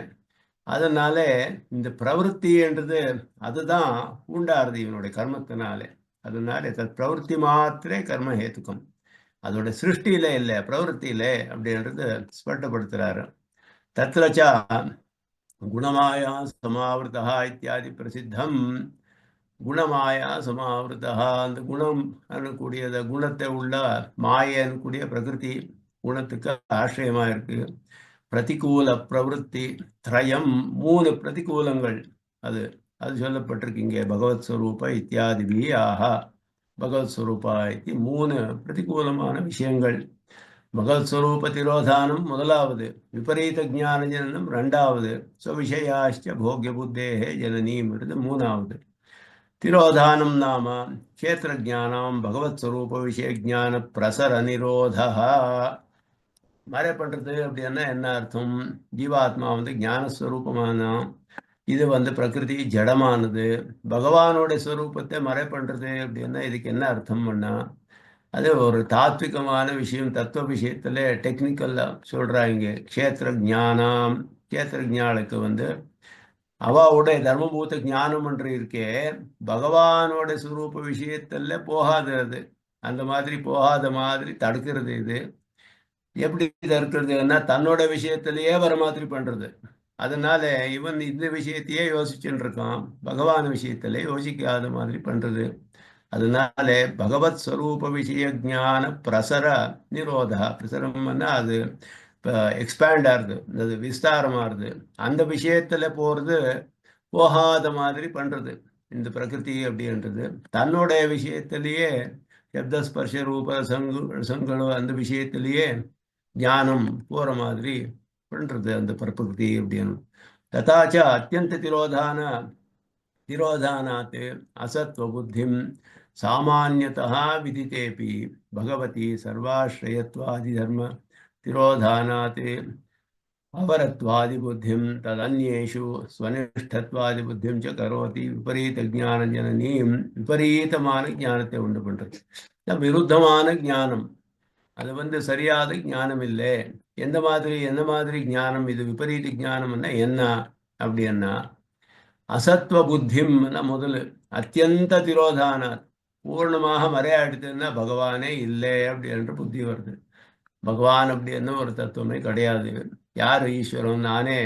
அதனால இந்த பிரவருத்தி என்றது அதுதான் உண்டாருது இவனுடைய கர்மத்தினாலே. அதனால தத் பிரவருத்தி மாத்திரே கர்ம ஹேத்துக்கம். அதோட சிருஷ்டியில இல்லை, பிரவருத்தியில அப்படின்றது ஸ்பஷ்டப்படுத்துறாரு. தத்ரச்சா குணமாயா சமாவிருதா இத்தியாதி பிரசித்தம். குணமாயா சமாவிருதா, அந்த குணம் கூடியத குணத்தை உள்ள மாயன் கூடிய பிரகிருதி குணத்துக்கு ஆசிரியமா இருக்கு. பிரதிகூல பிரவருத்தி திரயம், 3 பிரதிகூலங்கள் அது அது சொல்லப்பட்டிருக்கு இங்கே. பகவத் ஸ்வரூப இத்தியாதிபி ஆஹா. பகவத் ஸ்வரூபா இத்தி 3 பிரதிகூலமான விஷயங்கள். பகவத் ஸ்வரூப திரோதானம் முதலாவது, விபரீத ஜான ஜனனம் ரெண்டாவது, ஸ்வவிஷயாச்ச போக்ய புத்தேஹே ஜனனீம்ன்றது மூணாவது. திரோதானம் நாம க்ஷேத்திர ஜானம் பகவத் ஸ்வரூப விஷய ஜான பிரசர நிரோதா. மறை பண்றது அப்படின்னா என்ன அர்த்தம்? ஜீவாத்மா வந்து ஞானஸ்வரூபமான, இது வந்து பிரகிருதி ஜடமானது. பகவானோட ஸ்வரூபத்தை மறை பண்றது அப்படின்னா இதுக்கு என்ன அர்த்தம் பண்ணா, அது ஒரு தாத்விகமான விஷயம். தத்துவ விஷயத்துல டெக்னிக்கல்லா சொல்றாங்க. க்ஷேத்திர ஜானம், க்ஷேத்திர ஜானுக்கு வந்து அவாவோட தர்மபூத ஞானம் என்று இருக்கே, பகவானோட ஸ்வரூப விஷயத்துல போகாது. அது அந்த மாதிரி போகாத மாதிரி தடுக்கிறது. இது எப்படி தடுக்கிறதுன்னா தன்னோட விஷயத்திலேயே வர மாதிரி பண்றது. அதனால இவன் இந்த விஷயத்தையே யோசிச்சுட்டு இருக்கான், பகவான் விஷயத்திலே யோசிக்காத மாதிரி பண்றது. அதனால பகவத் ஸ்வரூப விஷய ஜான பிரசர நிரோதா. பிரசரம்னா அது எக்ஸ்பேண்ட் ஆகுது, அது விஸ்தாரமாகுது. அந்த விஷயத்துல போறது போகாத மாதிரி பண்றது இந்த பிரகிருதி அப்படின்றது. தன்னோட விஷயத்திலேயே சப்தஸ்பர்ஷ ரூப சங்களும் அந்த விஷயத்திலேயே ஞானம் போற மாதிரி பண்றது அந்த பிரகிருதி அப்படின்னு. ததாச்ச அத்தியந்த திரோதானாத் அசத்வ புத்திம் சாமான்யதः விதிதேபி பகவதி சர்வாஸ்ரயத்வாதி தர்ம திரோதானாத் அவரத்வாதி புத்திம் ததன்யேஷு ஸ்வனிஷ்டத்வாதி புத்திம் ச கரோதி. விபரீத ஞான ஜனனீம், விபரீதமான ஞானத்தை உண்டு பண்றது. விருத்தமான ஞானம், அது வந்து சரியாத ஞானம் இல்லை. எந்த மாதிரி ஞானம் இது? விபரீத ஞானம்னா என்ன அப்படின்னா அசத்வ புத்திம் முதல் அத்தியந்த திரோதான, பூர்ணமாக மறையாடுதுன்னா பகவானே இல்லை அப்படின்ற புத்தி வருது. பகவான் அப்படின்னு ஒரு தத்துவமே கிடையாது. யார் ஈஸ்வரன்? நானே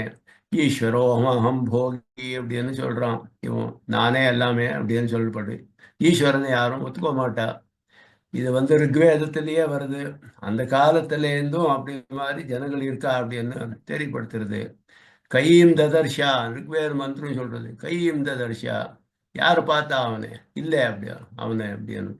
ஈஸ்வரோகம் அகம் போகி அப்படின்னு சொல்றான் இவன். நானே எல்லாமே அப்படின்னு சொல்லப்படு. ஈஸ்வரனை யாரும் ஒத்துக்க மாட்டா. இது வந்து ரிக்வேதத்திலேயே வருது. அந்த காலத்துல இருந்தும் அப்படி மாதிரி ஜனங்கள் இருக்கா அப்படின்னு தெரியப்படுத்துறது. கையும் ததர்ஷா, ரிக்வேத மந்திரம் சொல்றது. கையும் ததர்ஷா, யாரு பார்த்தா அவனை இல்லை அப்படியா அவனை அப்படின்னு.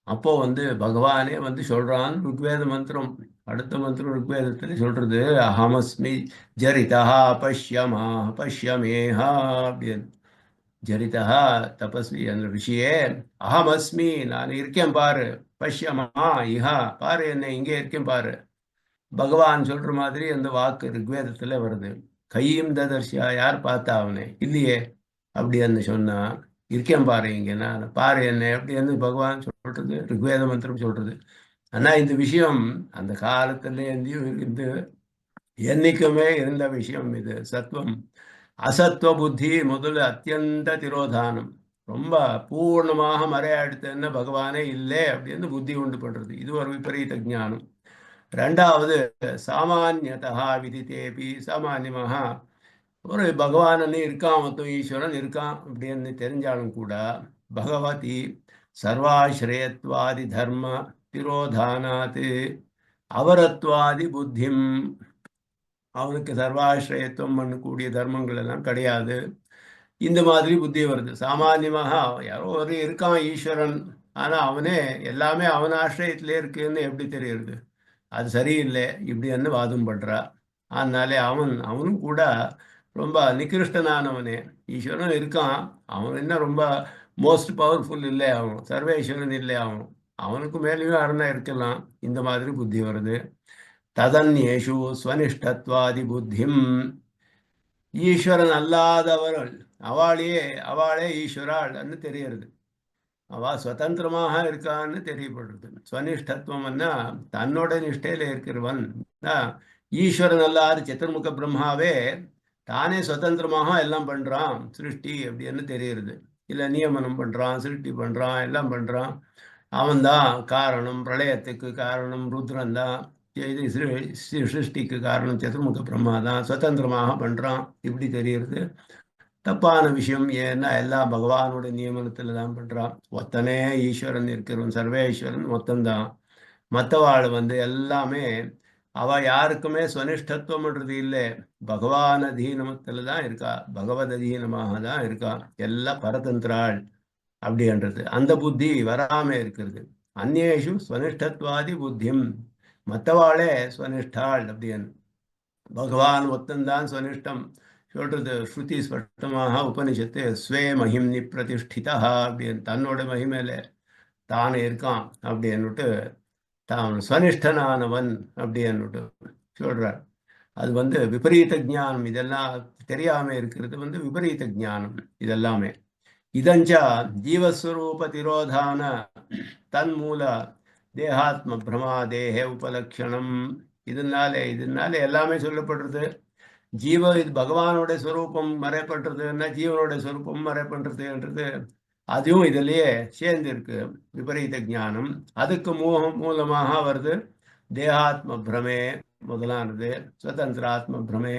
அப்போ வந்து பகவானே வந்து சொல்றான் ருக்வேத மந்திரம். அடுத்த மந்திரம் ருக்வேதத்துல சொல்றது அஹமஸ்மி ஜரிதா பஷ்யமா பஷ்யமேஹா அப்படின்னு. ஜரிதா தபஸ்வி அந்த ரிஷியே, அஹமஸ்மி நான் இருக்கேன் பாரு, பஷ்யமா இஹா பாரு, என்ன இங்கே இருக்கேன் பாரு. பகவான் சொல்ற மாதிரி அந்த வாக்கு ரிக்வேதத்துல வருது. கையும் ததர்ஷியா, யார் பார்த்தா அவனை இல்லையே அப்படின்னு சொன்னா இருக்கேன் பாரு இங்க, நான் பாரு என்ன எப்படி வந்து பகவான் சொல்றது, ரிக்வேத மந்திரம் சொல்றது. ஆனா இந்த விஷயம் அந்த காலத்துல இருந்து என்னைக்குமே இருந்த விஷயம் இது. சத்துவம் அசத்துவ புத்தி முதல்ல அத்தியந்த திரோதானம், ரொம்ப பூர்ணமாக மறையாடுத்துன்னு பகவானே இல்லை அப்படின்னு புத்தி உண்டு பண்றது. இது ஒரு விபரீத ஞானம். ரெண்டாவது சாமானியதா விதித்தேபி, சாமானியமாக ஒரு பகவானன்னு இருக்கான், மொத்தம் ஈஸ்வரன் இருக்கான் அப்படின்னு தெரிஞ்சாலும் கூட பகவதி சர்வாசிரயத்வாதி தர்ம திரோதானாத் அவரத்வாதி புத்திம், அவனுக்கு சர்வாசிரயத்துவம் பண்ணக்கூடிய தர்மங்கள் எல்லாம் கிடையாது. இந்த மாதிரி புத்தி வருது. சாமானியமாக யாரோ ஒரு இருக்கான் ஈஸ்வரன், ஆனா அவனே எல்லாமே அவன் ஆசிரியத்திலே இருக்குன்னு எப்படி தெரியுது? அது சரியில்லை இப்படின்னு வாதம் பண்றா. அதனாலே அவனும் கூட ரொம்ப நிகிருஷ்டனானவனே. ஈஸ்வரன் இருக்கான், அவன் என்ன ரொம்ப மோஸ்ட் பவர்ஃபுல் இல்லை, அவன் சர்வேஸ்வரன் இல்லை, அவனுக்கு மேலேயும் யாருன்னா இருக்கலாம். இந்த மாதிரி புத்தி வருது. ததன்யேஷு ஸ்வனிஷ்டத்வாதி புத்திம், ஈஸ்வரன் அல்லாதவர்கள் அவளே ஈஸ்வராள்னு தெரியறது. அவ சுதந்திரமாக இருக்கான்னு தெரியப்படுறது. ஸ்வனிஷ்டத்துவம்னா தன்னோட நிஷ்டையில இருக்கிறவன். ஈஸ்வரன் அல்லாத சதுர்முக பிரம்மாவே தானே சுதந்திரமாக எல்லாம் பண்றான், சிருஷ்டி அப்படின்னு தெரியுது. இல்ல நியமனம் பண்றான், சிருஷ்டி பண்றான், எல்லாம் பண்றான். அவன்தான் காரணம், பிரளயத்துக்கு காரணம் ருத்ரன் தான், இது சிருஷ்டிக்கு காரணம் சதுர்முக பிரம்மா தான், சுதந்திரமாக பண்றான் இப்படி தெரியுது. தப்பான விஷயம். ஏன்னா எல்லாம் பகவானோட நியமனத்துல தான் பண்றான். ஒத்தனே ஈஸ்வரன் இருக்கிறவன், சர்வேஸ்வரன் மொத்தம்தான். மற்றவாள் வந்து எல்லாமே அவ யாருக்குமே சுவனிஷ்டத்துவம்ன்றது இல்லை, பகவான் அதீனத்துல தான் இருக்கா, பகவத் அதீனமாக தான் இருக்கா, எல்லாம் பரதந்திராள் அப்படின்றது. அந்த புத்தி வராம இருக்கிறது. அந்நேஷு ஸ்வனிஷ்டத்வாதி புத்தியும், மற்றவாளே ஸ்வனிஷ்டாள் அப்படின்னு. பகவான் ஒத்தந்தான் ஸ்வனிஷ்டம் சொல்றது. ஸ்ருதி ஸ்பஷ்டமாக உபனிஷத்து ஸ்வே மகிம்னி பிரதிஷ்டிதா அப்படின்னு, தன்னோட மகிமையில தானே இருக்கான் அப்படின்னுட்டு, தான் ஸ்வனிஷ்டனானவன் அப்படின்னுட்டு சொல்றார். அது வந்து விபரீத ஞானம். இதெல்லாம் தெரியாம இருக்கிறது வந்து விபரீத ஞானம் இதெல்லாமே. இதஞ்ச ஜீவஸ்வரூப திரோதான தன்மூல தேகாத்ம பிரமாதேக உபலக்ஷணம். இதனாலே எல்லாமே சொல்லப்படுறது. இது பகவானோட ஸ்வரூபம் மறைப்படுறதுன்னா ஜீவனோட ஸ்வரூபம் மறைப்படுறதுன்றது அதுவும் இதுலயே சேர்ந்து இருக்கு. விபரீத ஞானம் அதுக்கு மூலமாக வருது. தேகாத்ம பிரமே முதலானது, சுதந்திராத்ம பிரமே.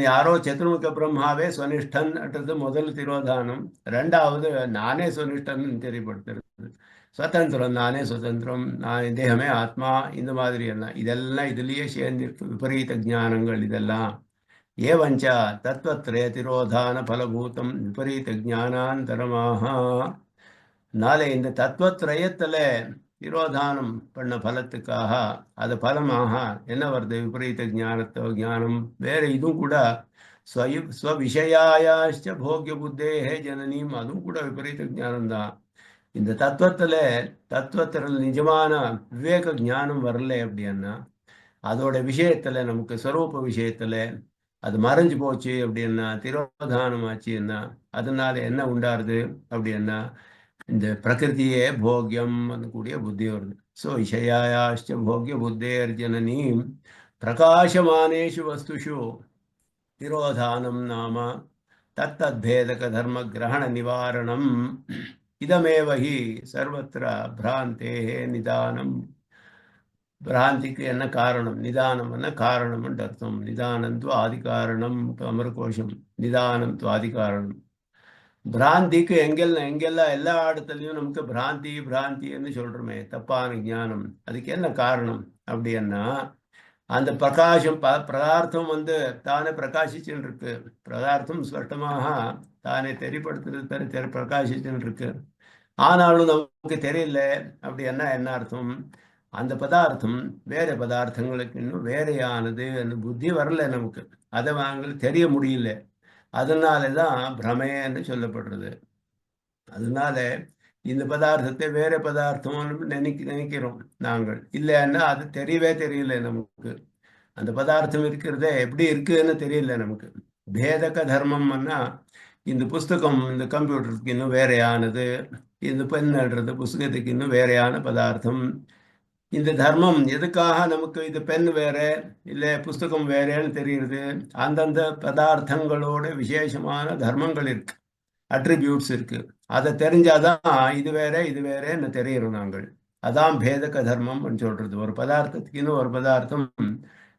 யாரோ சதுர்முக பிரம்மாவே ஸ்வனிஷ்டன்ன்றது முதல் திரோதானம். ரெண்டாவது நானே ஸ்வனிஷ்டன் தெரியப்படுத்துறது. சுதந்திரம், நானே சுதந்திரம், நான் தேகமே ஆத்மா, இந்த மாதிரி எல்லாம் இதெல்லாம் இதுலயே சேர்ந்திருக்கு விபரீத ஞானங்கள் இதெல்லாம். ஏவஞ்ச தத்துவத்ரய திரோதான பலபூதம் விபரீத ஞானாந்தரமாக. நாளை இந்த தத்துவத்ரயத்துல திரோதானம் பண்ண பலத்துக்காக அது பலமாக என்ன வருது? விபரீத ஞானம் வேற. இதுவும் கூட ஸ்வவிஷயாயாச்ச போக்கிய புத்தேகே ஜனனியும், அதுவும் கூட விபரீத ஞானம்தான். இந்த தத்துவத்தில் நிஜமான விவேக ஞானம் வரல அப்படின்னா, அதோட விஷயத்துல நமக்கு ஸ்வரூப விஷயத்துல அது மறைஞ்சு போச்சு அப்படின்னா, திரோதானம் ஆச்சுன்னா, அதனால என்ன உண்டாருது அப்படின்னா, இந்த பிரகிருதியே போக்கியம் கூடிய புத்தி வருது. ஸோ விஷயாயாச்ச போக்கிய புத்தேர் ஜனனீம் பிரகாசமானேஷு வஸ்துஷு திரோதானம் நாம தத்தத்பேதக தர்ம கிரகண நிவாரணம். இதமேவ ஹி சர்வத்திர பிராந்தே நிதானம். பிராந்திக்கு என்ன காரணம்? நிதானம் என்ன காரணம் அர்த்தம். நிதானம் ஆதி காரணம், அமரகோஷம். நிதானம் ஆதி காரணம். பிராந்திக்கு எங்கெல்லாம் எல்லா இடத்துலையும் நமக்கு பிராந்தின்னு சொல்றோமே, தப்பான ஞானம். அதுக்கு என்ன காரணம் அப்படின்னா, அந்த பிரகாசம் பதார்த்தம் வந்து தானே பிரகாசிச்சுன்னு இருக்கு. பதார்த்தம் ஸ்பஷ்டமாக தானே தெரியப்படுத்துறது பிரகாசிச்சுன்னு இருக்கு. ஆனாலும் நமக்கு தெரியல அப்படின்னா என்ன அர்த்தம்? அந்த பதார்த்தம் வேற பதார்த்தங்களுக்கு இன்னும் வேறையானது அந்த புத்தி வரல நமக்கு, அதை தெரிய முடியல. அதனாலதான் பிரமைன்னு சொல்லப்படுறது. அதனால இந்த பதார்த்தத்தை வேற பதார்த்தம் நினைக்கிறோம் நாங்கள். இல்லைன்னா அது தெரியல நமக்கு. அந்த பதார்த்தம் இருக்கிறதே எப்படி இருக்குன்னு தெரியல நமக்கு. பேதக தர்மம்னா இந்த புஸ்தகம் இந்த கம்ப்யூட்டருக்கு இன்னும் வேறையானது, இந்த பென்னுன்றது புஸ்தகத்துக்கு இன்னும் வேறையான பதார்த்தம். இந்த தர்மம் எதுக்காக நமக்கு இது பென் வேற இல்லை புஸ்தகம் வேறேன்னு தெரியுது? அந்தந்த பதார்த்தங்களோட விசேஷமான தர்மங்கள் இருக்கு, அட்ரிபியூட்ஸ் இருக்கு. அதை தெரிஞ்சாதான் இது வேற இது வேறன்னு தெரியுறோம் நாங்கள். அதான் பேதக தர்மம் சொல்றது. ஒரு பதார்த்தத்துக்கு இன்னும் ஒரு பதார்த்தம்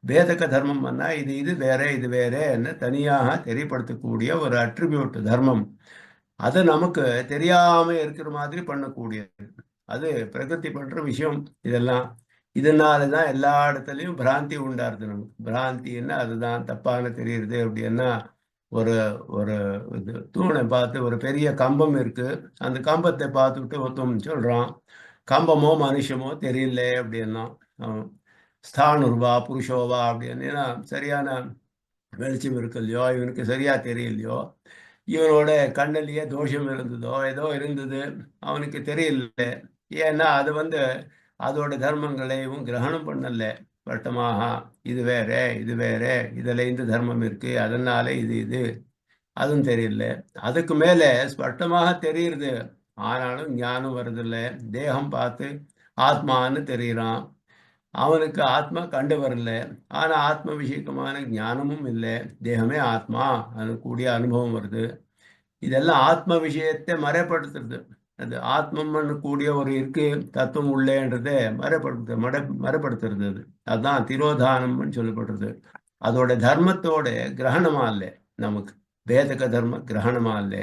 பேதக தர்மம் பண்ணா இது இது வேற இது வேறன்னு தனியாக தெரியப்படுத்தக்கூடிய ஒரு அட்ரிபியூட் தர்மம். அது நமக்கு தெரியாம இருக்கிற மாதிரி பண்ணக்கூடியது. அது பிரகிருதி பண்ற விஷயம் இதெல்லாம். இதனாலதான் எல்லா இடத்துலயும் பிராந்தி உண்டாருது நமக்கு. பிராந்தின்னா அதுதான் தப்பான தெரியுது அப்படின்னா, ஒரு ஒரு இது தூணை பார்த்து ஒரு பெரிய கம்பம் இருக்கு, அந்த கம்பத்தை பார்த்துட்டு ஒருத்தன் சொல்றான் கம்பமோ மனுஷமோ தெரியல அப்படின்னா, ஸ்தானுர்வா புருஷோவா அப்படின்னு சரியான வெளிச்சம் இருக்கு இல்லையோ, இவனுக்கு சரியா தெரியலையோ, இவனோட கண்ணிலேயே தோஷம் இருந்ததோ ஏதோ இருந்தது, அவனுக்கு தெரியல. ஏன்னா அது அதோட தர்மங்களையும் கிரகணம் பண்ணல ஸ்பஷ்டமாக. இது வேற இது வேற, இதுல இந்த தர்மம் இருக்கு, அதனால இது இது அதுவும் தெரியல. அதுக்கு மேல ஸ்பஷ்டமாக தெரியுது, ஆனாலும் ஞானம் வருதில்ல. தேகம் பார்த்து ஆத்மான்னு தெரியறான், அவனுக்கு ஆத்மா கண்டு வரல. ஆனா ஆத்ம விஷயக்கமான ஞானமும் இல்லை, தேகமே ஆத்மா அது கூடிய அனுபவம் வருது. இதெல்லாம் ஆத்ம விஷயத்தை மறைப்படுத்துறது. அது ஆத்மம்னு கூடிய ஒரு இருக்கு தத்துவம் உள்ளேன்றதை மறைப்படுத்துறது. அதுதான் திரோதானம்னு சொல்லப்படுறது. அதோட தர்மத்தோட கிரகணமா இல்லை நமக்கு, பேதக தர்ம கிரகணமா இல்லை.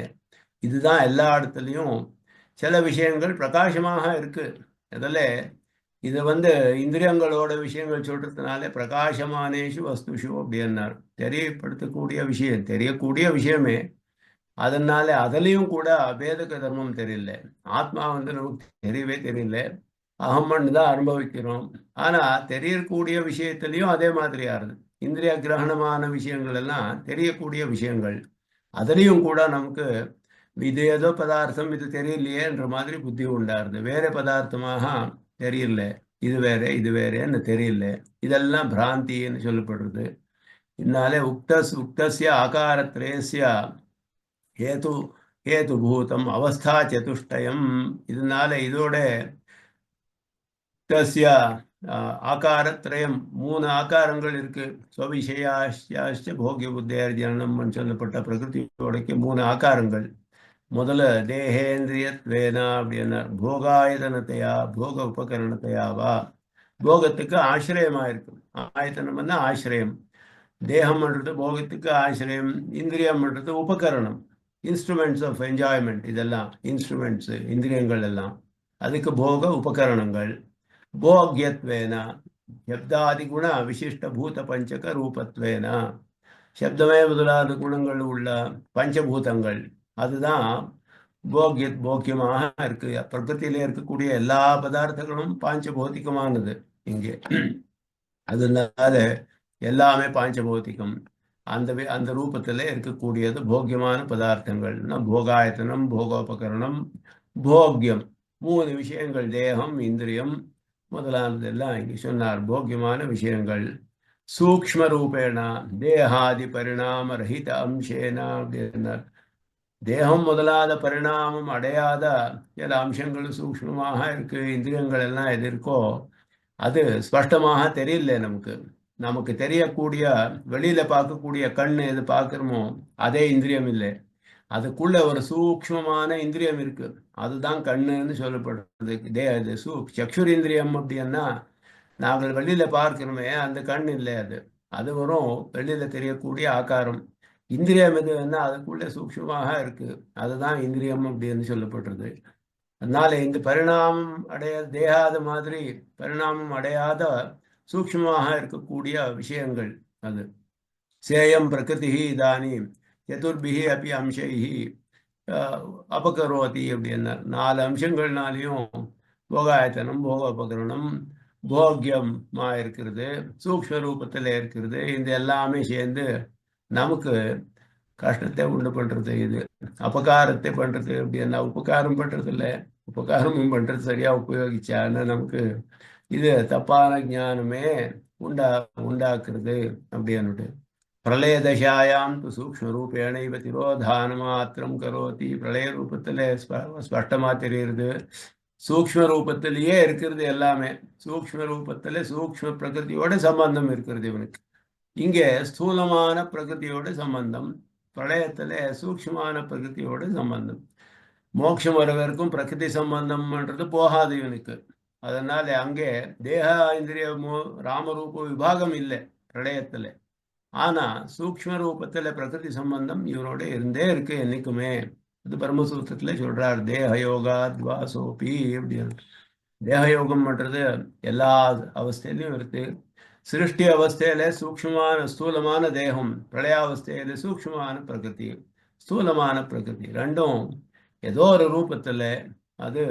இதுதான் எல்லா இடத்துலையும் சில விஷயங்கள் பிரகாசமாக இருக்கு. அதில் இது இந்திரியங்களோட விஷயங்கள் சொல்றதுனால பிரகாசமானேஷு வஸ்துஷு அப்படின்னார். தெரியப்படுத்தக்கூடிய விஷயம் தெரியக்கூடிய விஷயமே, அதனால அதுலேயும் கூட அபேதக தர்மம் தெரியல. ஆத்மா நமக்கு தெரியவே தெரியல, அகம்மன்னு தான் அனுபவிக்கிறோம். ஆனா தெரியக்கூடிய விஷயத்திலையும் அதே மாதிரி ஆறுது. இந்திரிய கிரகணமான விஷயங்கள் எல்லாம் தெரியக்கூடிய விஷயங்கள், அதுலேயும் கூட நமக்கு இது ஏதோ பதார்த்தம் இது தெரியலையேன்ற மாதிரி புத்தி உண்டாருது. வேற பதார்த்தமாக தெரியல, இது வேற இது வேறேன்னு தெரியல. இதெல்லாம் பிராந்தின்னு சொல்லப்படுறது. இதனாலே உக்தஸ்ய ஆகாரத்ரயஸ்ய ஹேது ஹேதுபூதம் அவஸ்தா சதுஷ்டயம். இதனால இதோட தஸ்ய ஆகாரத்ரயம், 3 ஆகாரங்கள் இருக்கு. ஸ்வவிஷயாச்ச போகிய புத்தேர்ஜனம்னு சொல்லப்பட்ட பிரகிருதியோடைக்கு 3 ஆகாரங்கள். முதல்ல தேகேந்திரியத்வேனா அப்படின்னா போகாயதனத்தையா போக உபகரணத்தையாவா, போகத்துக்கு ஆசிரியமா இருக்கும். ஆயத்தனம்னா ஆசிரியம். தேகம்ன்றது போகத்துக்கு ஆசிரியம், இந்திரியம்ன்றது உபகரணம், இன்ஸ்ட்ருமெண்ட்ஸ் ஆஃப் என்ஜாய்மெண்ட். இதெல்லாம் இன்ஸ்ட்ருமெண்ட்ஸ், இந்திரியங்கள் எல்லாம் அதுக்கு போக உபகரணங்கள். போக்யத்வேனா சப்தாதி குண விசிஷ்ட பூத பஞ்சக ரூபத்வேனா, சப்தமே முதலாத குணங்கள் உள்ள பஞ்சபூதங்கள், அதுதான் போக்கியமாக இருக்கு. பிரகிருத்திலே இருக்கக்கூடிய எல்லா பதார்த்தங்களும் பாஞ்சபௌத்திகமானது இங்கே. அதனால எல்லாமே பாஞ்சபௌத்திகம். அந்த ரூபத்துல இருக்கக்கூடியது போக்கியமான பதார்த்தங்கள். போகாயத்தனம், போகோபகரணம், போக்கியம். 3 விஷயங்கள், தேகம் இந்திரியம் முதலானதெல்லாம் இங்கே சொன்னார். போக்கியமான விஷயங்கள் சூக்ஷ்ம ரூபேண தேகாதி பரிணாம ரஹித அம்சேனா அப்படின்னார். தேகம் முதலாத பரிணாமம் அடையாத சில அம்சங்கள் சூக்ஷ்மமாக இருக்கு. இந்திரியங்கள் எல்லாம் எது இருக்கோ அது ஸ்பஷ்டமாக தெரியல நமக்கு. நமக்கு தெரியக்கூடிய வெளியில பார்க்கக்கூடிய கண்ணு எது பார்க்கிறோமோ அதே இந்திரியம் இல்லை, அதுக்குள்ள ஒரு சூக்ஷ்மமான இந்திரியம் இருக்கு, அதுதான் கண்ணுன்னு சொல்லப்படுறது. சக்ஷுரேந்திரியம் அப்படின்னா நாங்கள் வெளியில பார்க்கிறோமே அந்த கண் இல்லை, அது அது வரும் வெளியில தெரியக்கூடிய ஆகாரம். இந்திரியம் எதுன்னா அதுக்குள்ள சூக்ஷ்மமாக இருக்கு, அதுதான் இந்திரியம் அப்படின்னு சொல்லப்படுறது. அதனால இந்த பரிணாமம் தேகாத மாதிரி பரிணாமம் அடையாத சூக்ஷ்மமாக இருக்கக்கூடிய விஷயங்கள் அது. சேயம் பிரகிருதி இதானி சதுர்பிகி அப்படி அம்சைஹி அபகரோதி அப்படின்னா 4 அம்சங்கள்னாலையும் போகாயத்தனம், போகோபகரணம், போக்கியமா இருக்கிறது, சூக்ஷ்ம ரூபத்தில் இருக்கிறது. இந்த எல்லாமே சேர்ந்து நமக்கு கஷ்டத்தை உண்டு பண்றது. இது அபகாரத்தை பண்றது அப்படின்னா உபகாரம் பண்றது இல்லை, உபகாரமும் பண்றது சரியா உபயோகிச்சான்னா நமக்கு இது தப்பான ஞானமே உண்டாக்குறது அப்படின்னுட்டு. பிரளயதசாயாம் து சூக்ஷ்மரூபேண இவ திரோதானமாத்திரம் கரோதி. பிரளய ரூபத்தில் ஸ்பஷ்டமாக தெரியுது. சூக்ஷ்ம ரூபத்திலேயே இருக்கிறது எல்லாமே. சூக்ஷ்ம ரூபத்தில் சூக்ஷ்ம பிரகிருதியோட சம்பந்தம் இருக்கிறது இவனுக்கு. இங்கே ஸ்தூலமான பிரகிருதியோட சம்பந்தம், பிரளயத்தில் சூக்ஷ்மமான பிரகிருதியோட சம்பந்தம். மோட்சம் வரவருக்கும் பிரகிருதி சம்பந்தம்ன்றது போகாது இவனுக்கு. அதனால அங்கே தேக இந்திரிய ராமரூப விபாகம் இல்லை பிரளயத்தில். ஆனா சூக்ஷ்ம ரூபத்தில் பிரகிருதி சம்பந்தம் இவனோட இருந்தே இருக்கு என்னைக்குமே. அது பிரம்மசூத்திரத்துல சொல்றார், தேகயோகா துவாசோபி அப்படின்னு. தேகயோகம் பண்றது எல்லா அவஸ்தையிலையும் இருக்கு. சிருஷ்டி அவஸ்தையில சூக்ஷ்மமான ஸ்தூலமான தேகம், பிரளயாவஸ்தையில சூக்ஷ்மமான பிரகிருதி, ஸ்தூலமான பிரகிருதி ரெண்டும் ஏதோ ஒரு ரூபத்துல அது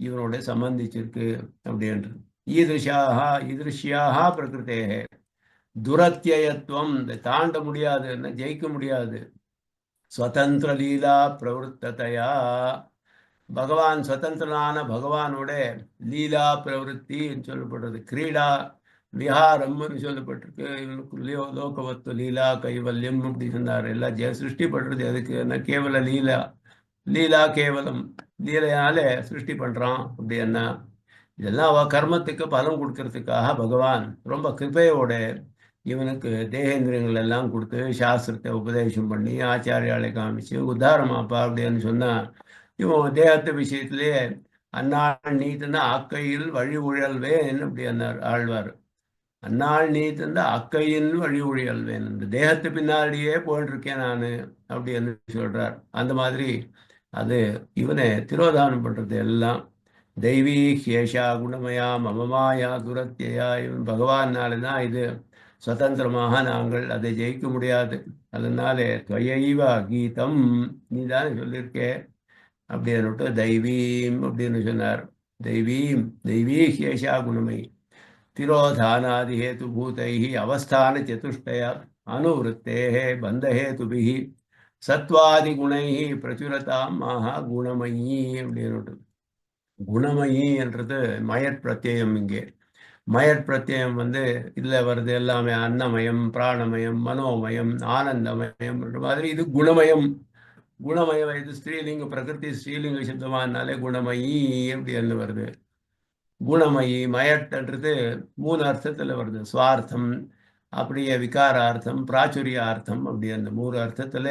இவனோட சம்பந்திச்சிருக்கு அப்படின்றது. ஈதிருஷ்யாக பிரகிருத்தேக துரத்தியத்துவம், தாண்ட முடியாது, ஜெயிக்க முடியாது. ஸ்வதந்திர லீலா பிரவருத்ததையா, பகவான் சுதந்திரனான பகவானோட லீலா பிரவருத்தின்னு சொல்லப்படுறது. கிரீடா விஹாரம்னு சொல்லப்பட்டிருக்கு. இவனுக்குள்ளேயோ லோகவத்து லீலா கைவல்யம் அப்படி சொன்னார். எல்லாம் சிருஷ்டி பண்றது எதுக்கு? கேவல லீலா, லீலா கேவலம், லீலையால சிருஷ்டி பண்றான் அப்படி என்ன. இதெல்லாம் அவ கர்மத்துக்கு பலம் கொடுக்கறதுக்காக பகவான் ரொம்ப கிருபையோட இவனுக்கு தேகேந்திரியங்கள் எல்லாம் கொடுத்து சாஸ்திரத்தை உபதேசம் பண்ணி ஆச்சாரியாலை காமிச்சு உத்தாரமாப்பா அப்படின்னு சொன்னா, இவன் தேகத்து விஷயத்திலேயே அந்நாள் நீ தந்த அக்கையில் வழி உழல்வேன் அப்படி அன்னார் ஆழ்வார். அந்நாள் நீ தந்த அக்கையின் வழி உழியல்வேன், இந்த தேகத்து பின்னாடியே போயிட்டு இருக்கேன் நான் அப்படின்னு சொல்றார். அந்த மாதிரி அது இவனை திரோதானம் பண்றது எல்லாம். தெய்வீ ஹேஷா குணமயா மமமாயா துரத்தியா, இவன் பகவானால்தான் இது சுதந்திரமாக, நாங்கள் அதை ஜெயிக்க முடியாது. அதனாலே துவயைவ கீதம், நீ தானே சொல்லியிருக்கே அப்படின்னுட்டு தெய்வீம் அப்படின்னு சொன்னார். தெய்வீம் தெய்வீ ஹேஷா குணமை திரோதானாதி ஹேதுபூதை அவஸ்தான சதுஷ்டய அனுவருத்தேः பந்தஹேதுபிः சத்வாதி குணை பிரச்சுரதாம் மகா குணமயி அப்படின்னு. குணமயி என்றது மயற் பிரத்யம். இங்கே மயற் பிரத்யம் இதுல வருது எல்லாமே. அன்னமயம், பிராணமயம், மனோமயம், ஆனந்தமயம் மாதிரி. இது குணமயம். குணமயம் இது ஸ்ரீலிங்க, பிரகிருதி ஸ்ரீலிங்க சித்தமானாலே குணமயி அப்படின்னு வருது. குணமயி மயட்டன்றது 3 அர்த்தத்துல வருது. சுவார்த்தம், அப்படியே விகாரார்த்தம், பிராச்சுரியார்த்தம், அப்படி அந்த 3 அர்த்தத்துல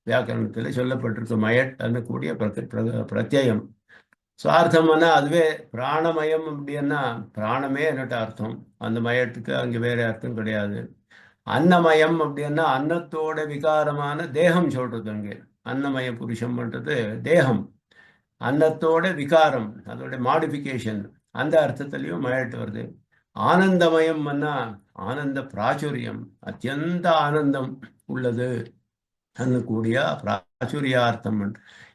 வியாக்கரணத்துல சொல்லப்பட்டிருக்கு. மயட் கூடிய பிரத்யம். சுவார்த்தம்னா அதுவே பிராணமயம் அப்படின்னா பிராணமே என்னட்டு அர்த்தம். அந்த மயத்துக்கு அங்கே வேற அர்த்தம் கிடையாது. அன்னமயம் அப்படின்னா அன்னத்தோட விகாரமான தேகம் சொல்றது. அங்கே அன்னமய புருஷம் பண்றது தேகம், அன்னத்தோட விகாரம், அதோட மாடிஃபிகேஷன், அந்த அர்த்தத்திலையும் மயட்டு வருது. ஆனந்தமயம் ஆனந்த பிராச்சுரியம், அத்தியந்த ஆனந்தம் உள்ளது கூடிய பிராச்சுரியார்த்தம்.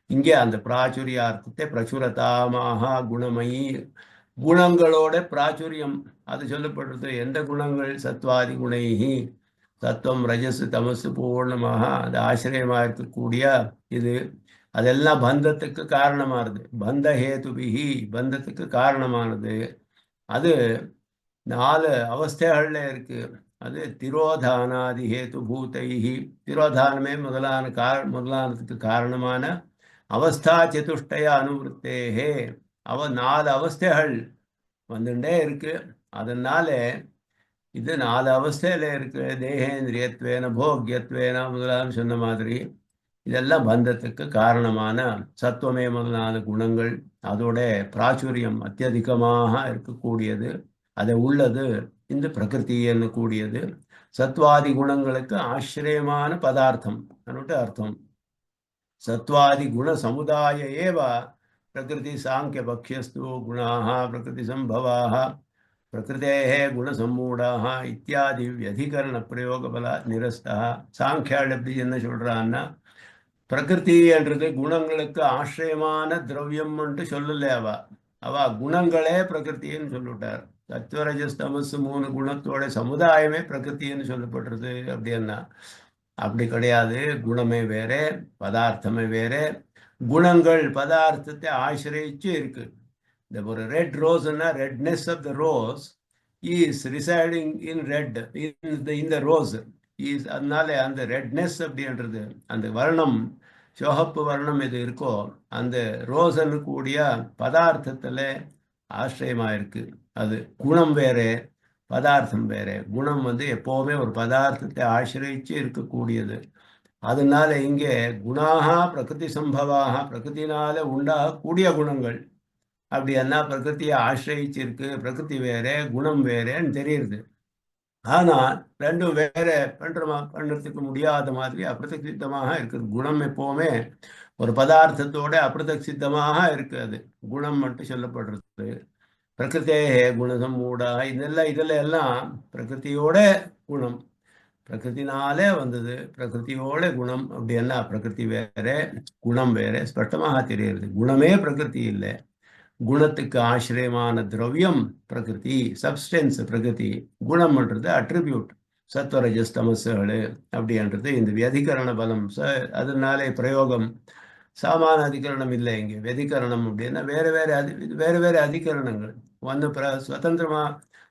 இங்கே அந்த பிராச்சுரியார்த்தத்தை பிரச்சுரதாமாக குணமயி, குணங்களோட பிராச்சுரியம் அது சொல்லப்படுறது. எந்த குணங்கள்? சத்வாதி குணைஹி, சத்துவம் ரஜசு தமசு பூர்ணமாக அது ஆசிரியமாக இருக்கக்கூடிய இது. அதெல்லாம் பந்தத்துக்கு காரணமானது. பந்த ஹேதுபிஹி, பந்தத்துக்கு காரணமானது. அது 4 அவஸ்தைகள்ல இருக்கு. அது திரோதானாதி ஹேது பூதைஹி, திரோதானமே முதலானதுக்கு காரணமான அவஸ்தா சதுஷ்டய அனுவருத்தேகே, 4 அவஸ்தைகள் வந்துட்டே இருக்கு. அதனால இது 4 அவஸ்தையில இருக்கு. தேகேந்திரியத்வேன போக்கியத்வேன முதலான சொன்ன மாதிரி இதெல்லாம் பந்தத்துக்கு காரணமான சத்துவமே முதலான குணங்கள், அதோட பிராச்சுரியம் அத்தியதிகமாக இருக்கக்கூடியது, அதை உள்ளது இந்த பிரகிருதி கூடியது. சத்வாதி குணங்களுக்கு ஆசிரியமான பதார்த்தம் அர்த்தம். சத்வாதி குண சமுதாய ஏவ பிரகிருதி சாங்கிய பக்ஷஸ்து குணாः பிரகிருதி சம்பவாः பிரகிருதேः குணசம்மூடாः இத்தியாதி வியதிகரண பிரயோக பல நிரஸ்தः. சாங்கியால் எப்படி என்ன சொல்றான்னா, பிரகிருதி என்றது குணங்களுக்கு ஆசிரியமான திரவியம் சொல்லல. அவ குணங்களே பிரகிருத்தின்னு சொல்லிவிட்டார். சத்வரஜஸ் தமசு 3 குணத்தோட சமுதாயமே பிரகிருத்தின்னு சொல்லப்படுறது அப்படின்னா அப்படி கிடையாது. குணமே வேற, பதார்த்தமே வேற. குணங்கள் பதார்த்தத்தை ஆசிரியிச்சு இருக்கு. இந்த ஒரு ரெட் ரோஸ்னா redness of the rose is residing in red, in the rose. அதனால அந்த ரெட்னஸ் அப்படின்றது அந்த வர்ணம், சிவப்பு வர்ணம் எது இருக்கோ அந்த ரோசன் கூடிய பதார்த்தத்தில் ஆசிரியமாக இருக்கு. அது குணம் வேற, பதார்த்தம் வேற. குணம் எப்போவுமே ஒரு பதார்த்தத்தை ஆசிரியிச்சு இருக்கக்கூடியது. அதனால இங்கே குணாக பிரகிருதி சம்பவாக, பிரகிருத்தினால உண்டாகக்கூடிய குணங்கள். அப்படி என்ன பிரகிருத்தியை ஆசிரியிச்சிருக்கு, பிரகிருதி வேற குணம் வேறேன்னு தெரியுது. ஆனா ரெண்டும் வேற பண்றதுக்கு முடியாத மாதிரி அப்பிரதசித்தமாக இருக்குது. குணம் எப்பவுமே ஒரு பதார்த்தத்தோட அப்பிரதசித்தமாக இருக்கு. அது குணம் மட்டும் சொல்லப்படுறது. பிரகிருத்தே குணசம்மூடா, இதுல எல்லாம் பிரகிருத்தியோட குணம், பிரகிருத்தினாலே வந்தது, பிரகிருத்தியோட குணம். அப்படி என்ன பிரகிருதி வேற குணம் வேற ஸ்பஷ்டமாக தெரியுது. குணமே பிரகிருதி இல்லை, குணத்துக்கு ஆசிரியமான திரவியம் பிரகிருதி, சப்ஸ்டன்ஸ் பிரகிருதி. குணம்ன்றது அட்ரிபியூட், சத்வரஜஸ் தமசுகள் அப்படின்றது இந்த வியதிகரண பலம். அதனாலே பிரயோகம் சாமான அதிகரணம் இல்லை. இங்கே வெதிகரணம் அப்படின்னா வேற வேற அதிகரணங்கள். ஒன்று சுதந்திரமா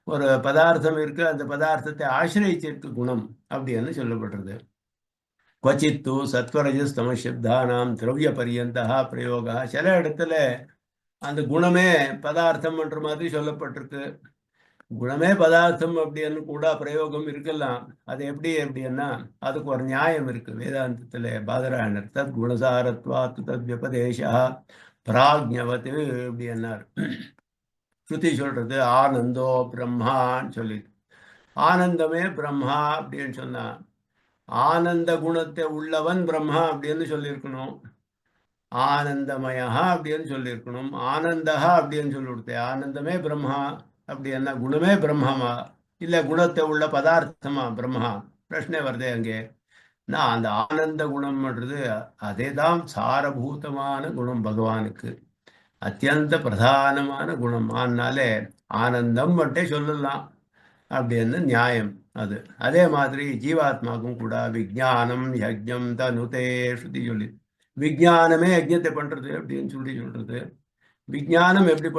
ஒரு பதார்த்தம் இருக்கு, அந்த பதார்த்தத்தை ஆசிரியிச்சிருக்கு குணம் அப்படின்னு சொல்லப்படுறது. क्वचित्तु சத்வரஜஸ் தமசப்தானாம் திரவிய பரியந்தா பிரயோகா. சில இடத்துல அந்த குணமே பதார்த்தம் என்ற மாதிரி சொல்லப்பட்டிருக்கு. குணமே பதார்த்தம் அப்படின்னு கூட பிரயோகம் இருக்கலாம். அது எப்படி அப்படின்னா அதுக்கு ஒரு நியாயம் இருக்கு வேதாந்தத்துல. பாதராயணர் தத் குணசாரத்வாத் தத் வியபதேசா பிராக்ஞவத்து அப்படின்னார். ஸ்ருதி சொல்றது ஆனந்தோ பிரம்மான்னு சொல்லி, ஆனந்தமே பிரம்மா அப்படின்னு சொன்னா ஆனந்த குணத்தை உள்ளவன் பிரம்மா அப்படின்னு சொல்லியிருக்கணும். ஆனந்தமயா அப்படின்னு சொல்லியிருக்கணும். ஆனந்தா அப்படின்னு சொல்லி கொடுத்தேன். ஆனந்தமே பிரம்மா அப்படின்னா குணமே பிரம்மமா இல்லை குணத்தை உள்ள பதார்த்தமா பிரம்மா? பிரச்சனை வருதே அங்கே. நான் அந்த ஆனந்த குணம்ன்றது அதே தான் சாரபூதமான குணம் பகவானுக்கு, அத்தியந்த பிரதானமான குணம். ஆனாலே ஆனந்தம் மட்டும் சொல்லலாம் அப்படின்னு நியாயம் அது. அதே மாதிரி ஜீவாத்மாக்கும் கூட விஜானம் யஜ்ஞம் தனுதே ஸ்ருதி சொல்லி, விஜானமே யஜ்ஞத்தை பண்றது அப்படின்னு சொல்றது. விஜானம் எப்படி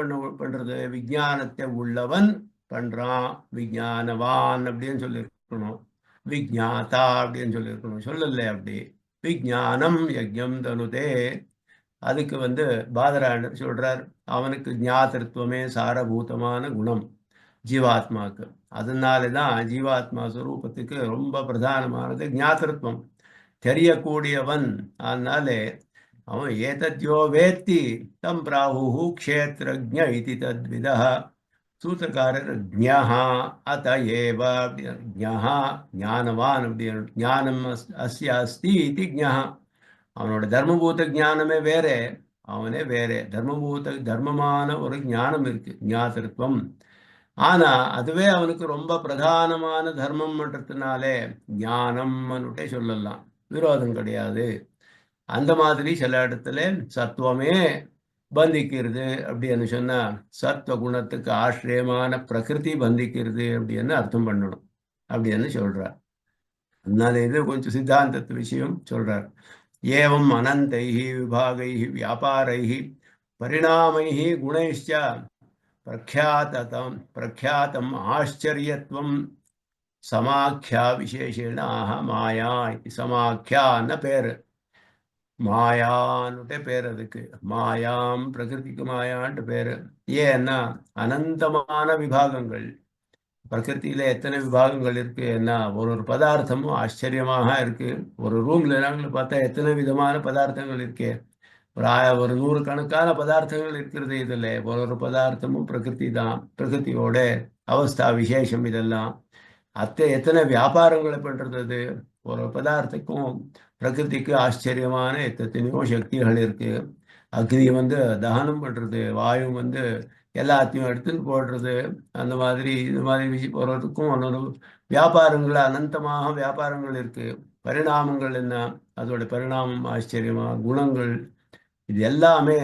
பண்றது? விஜானத்தை உள்ளவன் பண்றான், விஜானவான் அப்படின்னு சொல்லியிருக்கணும். விஜாதா அப்படின்னு சொல்லியிருக்கணும், சொல்லல அப்படி. விஜானம் யஜ்ஞம் தனுதே. அதுக்கு பாதராயணர் சொல்றார், அவனுக்கு ஞாத்திருத்துவமே சாரபூதமான குணம் ஜீவாத்மாவுக்கு. அதனால தான் ஜீவாத்மா ஸ்வரூபத்துக்கு ரொம்ப பிரதானமானது ஞாத்திருத்துவம், தெரியக்கூடியவன். அதனாலே அவன் ஏதத்யோ வேத்தி தம் பிராஹு க்ஷேத்ரஜ்ஞ இது தத்விதா. சூத்திரக்காரர் ஜ்ஞா அத ஏவ ஜ்ஞா ஞானவான் அப்படின்னு, ஞானம் அஸ்ய அஸ்தி இது ஜ்ஞா. அவனோட தர்மபூத ஞானமே வேற, அவனே வேற. தர்மமான ஒரு ஞானம் இருக்கு, ஞாத்திருத்துவம். ஆனா அதுவே அவனுக்கு ரொம்ப பிரதானமான தர்மம்ன்றதுனாலே ஞானம்னுட்டே சொல்லலாம், விரோதம் கிடையாது. அந்த மாதிரி சில இடத்துல சத்துவமே பந்திக்கிறது அப்படின்னு சொன்னா சத்துவ குணத்துக்கு ஆசிரியமான பிரகிருதி பந்திக்கிறது அப்படின்னு அர்த்தம் பண்ணணும் அப்படின்னு சொல்றார். அதனால இது கொஞ்சம் சித்தாந்தத்து விஷயம் சொல்றார். ஏவம் அனந்தைஹி விபாகைஹி வியாபாரைஹி பரிணாமைஹி குணைஷ்ச பிரக்யாத்தம் ஆச்சரியத்வம் சமாக்கியா விசேஷேன ஆஹா மாயா. சமாக்கியான்னு பேரு, மாயான்னுட்டே பேர் அதுக்கு. மாயாம் பிரகிருதிக்கு மாயான்ட்டு பேரு. ஏன்னா அனந்தமான விபாகங்கள் பிரகிருத்தில எத்தனை விபாகங்கள் இருக்கு. என்ன ஒரு பதார்த்தமும் ஆச்சரியமாக இருக்கு. ஒரு ரூம்ல நாங்கள் பார்த்தா எத்தனை விதமான பதார்த்தங்கள் இருக்கு. ஒரு 100 கணக்கான பதார்த்தங்கள் இருக்கிறது. இதுல ஒரு பதார்த்தமும் பிரகிருதி தான், பிரகிருதியோட அவஸ்தா விசேஷம். இதெல்லாம் எத்தனை வியாபாரங்களை பண்றது. ஒரு பதார்த்தக்கும் பிரகிருதிக்கு ஆச்சரியமான எத்தனையோ சக்திகள் இருக்கு. அக்னி தகனம் பண்றது, வாயு எல்லாத்தையும் எடுத்துன்னு போடுறது. அந்த மாதிரி இது மாதிரி போறதுக்கும் ஒரு வியாபாரங்கள், அனந்தமாக வியாபாரங்கள் இருக்கு. பரிணாமங்கள் என்ன, அதோட பரிணாமம் ஆச்சரியமா, குணங்கள் இது எல்லாமே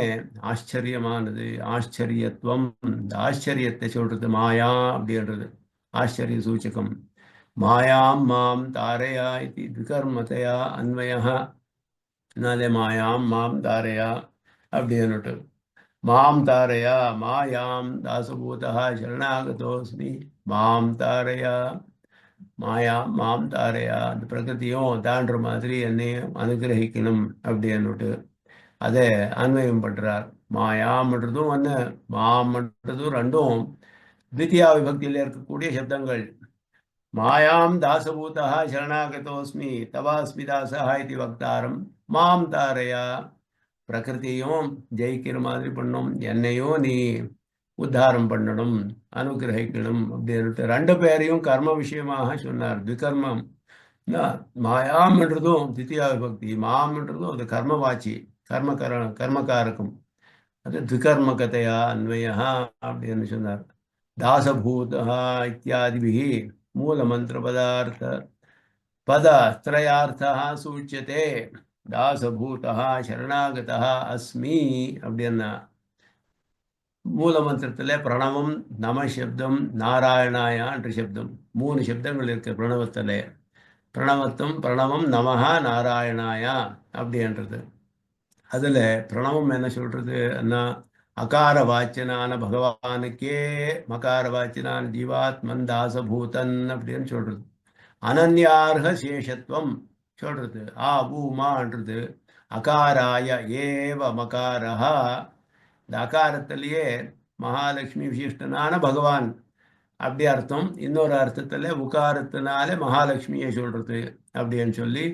ஆச்சரியமானது. ஆச்சரியத்துவம், இந்த ஆச்சரியத்தை சொல்றது மாயா அப்படின்றது ஆச்சரிய சூச்சகம். மாயாம் மாம் தாரையா இது விகர்மதையா அன்வயா. அதனாலே மாயாம் மாம் தாரையா அப்படின்னுட்டு, மாம் தாரையா மாயாம் தாசபூதா சரணாகதோஸ்மி மாம் தாரையா. மாயா மாம் தாரையா, அந்த பிரகிருதியும் தாண்டுற மாதிரி என்னையும் அனுகிரகிக்கணும் அப்படின்னுட்டு அதை அன்வயம் பண்றார். மாயாம்ன்றதும் ஒன்று, மாம்ன்றதும் ரெண்டும் द्वितीया விபக்தியில் இருக்கக்கூடிய சப்தங்கள். மாயாம் தாசபூதா சரணாகதோஸ்மி தவாஸ்மி தாசா இது வக்தாரம் மாம் தாரையா, பிரகிருதியும் ஜெயிக்கிற மாதிரி பண்ணும், என்னையும் நீ உத்தாரம் பண்ணணும், அனுகிரகிக்கணும் அப்படின்ட்டு ரெண்டு பேரையும் கர்ம விஷயமாக சொன்னார். துவிகர்மம். மாயாம்ன்றதும் தித்தியா விபக்தி, மாம்ன்றதும் அது கர்மவாச்சி, கர்மகாரகம். அது द्विकर्मकतया अन्वयः அப்படின்னு சொன்னார். दासभूतः इत्यादिभिः मूलमन्त्रपदार्थ पदत्रयार्थः सूच्यते. दासभूतः शरणागतः अस्मि அப்படின்னா மூலமந்திரத்தில் பிரணவம், நம சப்தம், நாராயணாயா என்ற சப்தம், மூணு சப்தங்கள் இருக்கு பிரணவத்தில். பிரணவம் நமஹா நாராயணாயா அப்படின்றது. அதில் பிரணவம் என்ன சொல்கிறதுன்னா, அகார வாச்சியனான பகவானுக்கே மகார வாச்சியனான ஜீவாத்மன் தாசபூதன் அப்படின்னு சொல்கிறது. அனன்யார்ஹ சேஷத்துவம் சொல்கிறது. ஆ பூமான்றது அகாராய ஏவ மகாரஹா. இந்த அகாரத்திலேயே மகாலட்சுமி விசிஷ்டனான பகவான் அப்படி அர்த்தம். இன்னொரு அர்த்தத்தில் உகாரத்தினால மகாலட்சுமியை சொல்கிறது அப்படின்னு சொல்லி,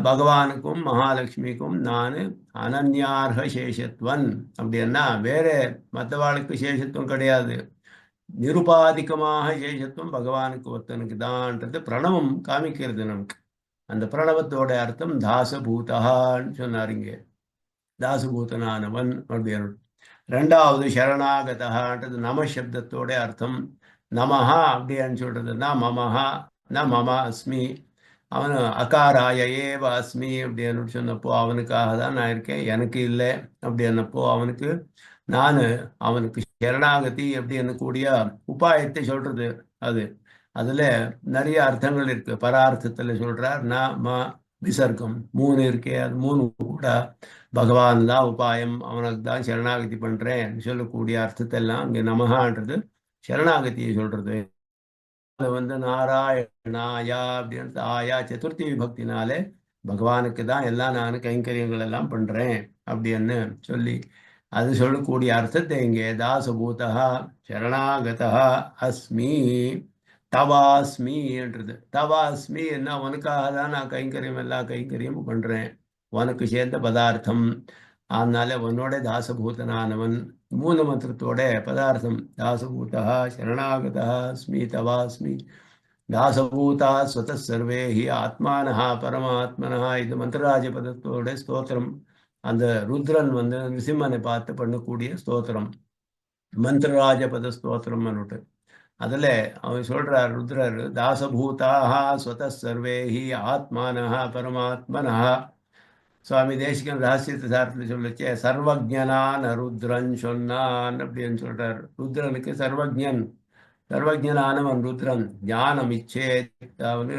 பகவானுக்கும் மகாலட்சுமிக்கும் நான் அனன்யார்ஹ சேஷத்துவன் அப்படின்னா வேற மற்றவாளுக்கு சேஷத்துவம் கிடையாது, நிருபாதிகமாக சேஷத்துவம் பகவானுக்கு ஒருத்தனுக்கு தான்ன்றது பிரணவம் காமிக்கிறது நமக்கு. அந்த பிரணவத்தோட அர்த்தம் தாசபூதான்னு சொன்னாருங்க, தாசபூதனானவன் அப்படின்னு. ரெண்டாவது சரணாகதான்றது நம சப்தத்தோட அர்த்தம். நமஹா அப்படின்னு சொல்றதுன்னா மமஹா ந மம அஸ்மி. அவன் அகாராய ஏவ அஸ்மி அப்படின்னு சொன்னப்போ அவனுக்காக தான் நான் இருக்கேன், எனக்கு இல்லை அப்படின்னப்போ அவனுக்கு நான் அவனுக்கு சரணாகதி அப்படின்னு கூடிய உபாயத்தை சொல்றது. அதுல நிறைய அர்த்தங்கள் இருக்கு. பரார்த்தத்தில் சொல்றார் ந ம விசர்க்கம் மூணு இருக்கே, அது மூணு கூட பகவான் தான் உபாயம், அவனுக்கு தான் சரணாகதி பண்றேன் சொல்லக்கூடிய அர்த்தத்தெல்லாம் இங்கே நமகான்றது சரணாகதியை சொல்றது. அது நாராயணாயா அப்படின்னு ஆயா சதுர்த்தி விபக்தினாலே பகவானுக்கு தான் எல்லாம் நான் கைங்கரியங்கள் எல்லாம் பண்றேன் அப்படின்னு சொல்லி அது சொல்லக்கூடிய அர்த்தத்தை இங்கே தாசபூதா சரணாகதா அஸ்மி தவாஸ்மி என்றது. தவாஸ்மி என்ன, உனக்காக தான் நான் கைங்கரியம் எல்லா கைங்கரியமும் பண்றேன், உனக்கு சேர்ந்த பதார்த்தம், அதனால உன்னோட தாசபூதனானவன். மூல மந்திரத்தோட பதார்த்தம் தாசபூதா சரணாகதா அஸ்மி தவாஸ்மி. தாசபூதா ஸ்வத சர்வே ஹி ஆத்மானஹா பரமாத்மனஹா. இது மந்திரராஜ பதத்தோட ஸ்தோத்திரம். அந்த ருத்ரன் நிருசிம்மனை பார்த்து பண்ணக்கூடிய ஸ்தோத்திரம் மந்திரராஜ பத ஸ்தோத்திரம். அதில் அவன் சொல்றார் ருத்ரர், தாசபூதாக ஸ்வத சர்வே ஹி ஆத்மானஹா பரமாத்மனஹா. சுவாமி தேசிகன் ரகசியத்தை சாரத்தில் சொல்லிச்சே சர்வஜனான் ருத்ரன் சொன்னான் அப்படின்னு சொல்றார். ருத்ரனுக்கு சர்வஜன், சர்வஜனானவன் ருத்ரன். ஞானம் இச்சே அவனு